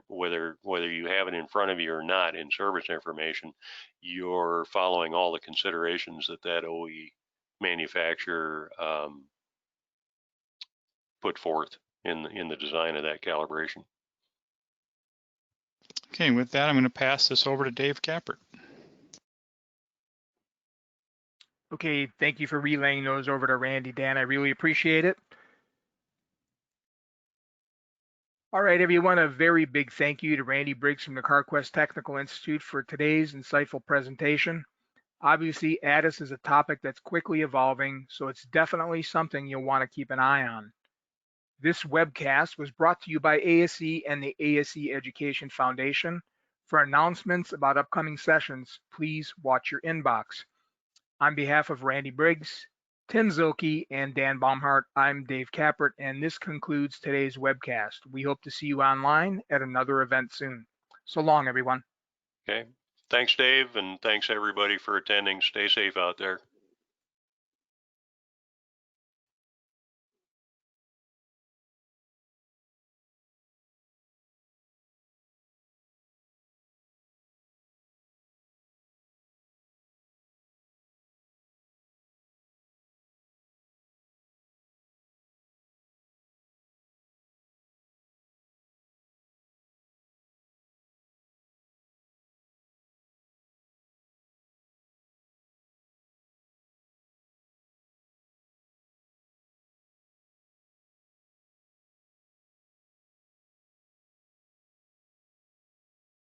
whether you have it in front of you or not in service information, you're following all the considerations that OE manufacturer put forth in the design of that calibration. Okay, with that, I'm going to pass this over to Dave Kappert. Okay, thank you for relaying those over to Randy, Dan. I really appreciate it. All right, everyone, a very big thank you to Randy Briggs from the Carquest Technical Institute for today's insightful presentation. Obviously, ADAS is a topic that's quickly evolving, so it's definitely something you'll want to keep an eye on. This webcast was brought to you by ASE and the ASE Education Foundation. For announcements about upcoming sessions, please watch your inbox. On behalf of Randy Briggs, Tim Zielke, and Dan Baumhart, I'm Dave Kappert, and this concludes today's webcast. We hope to see you online at another event soon. So long, everyone. Okay. Thanks, Dave, and thanks everybody for attending. Stay safe out there.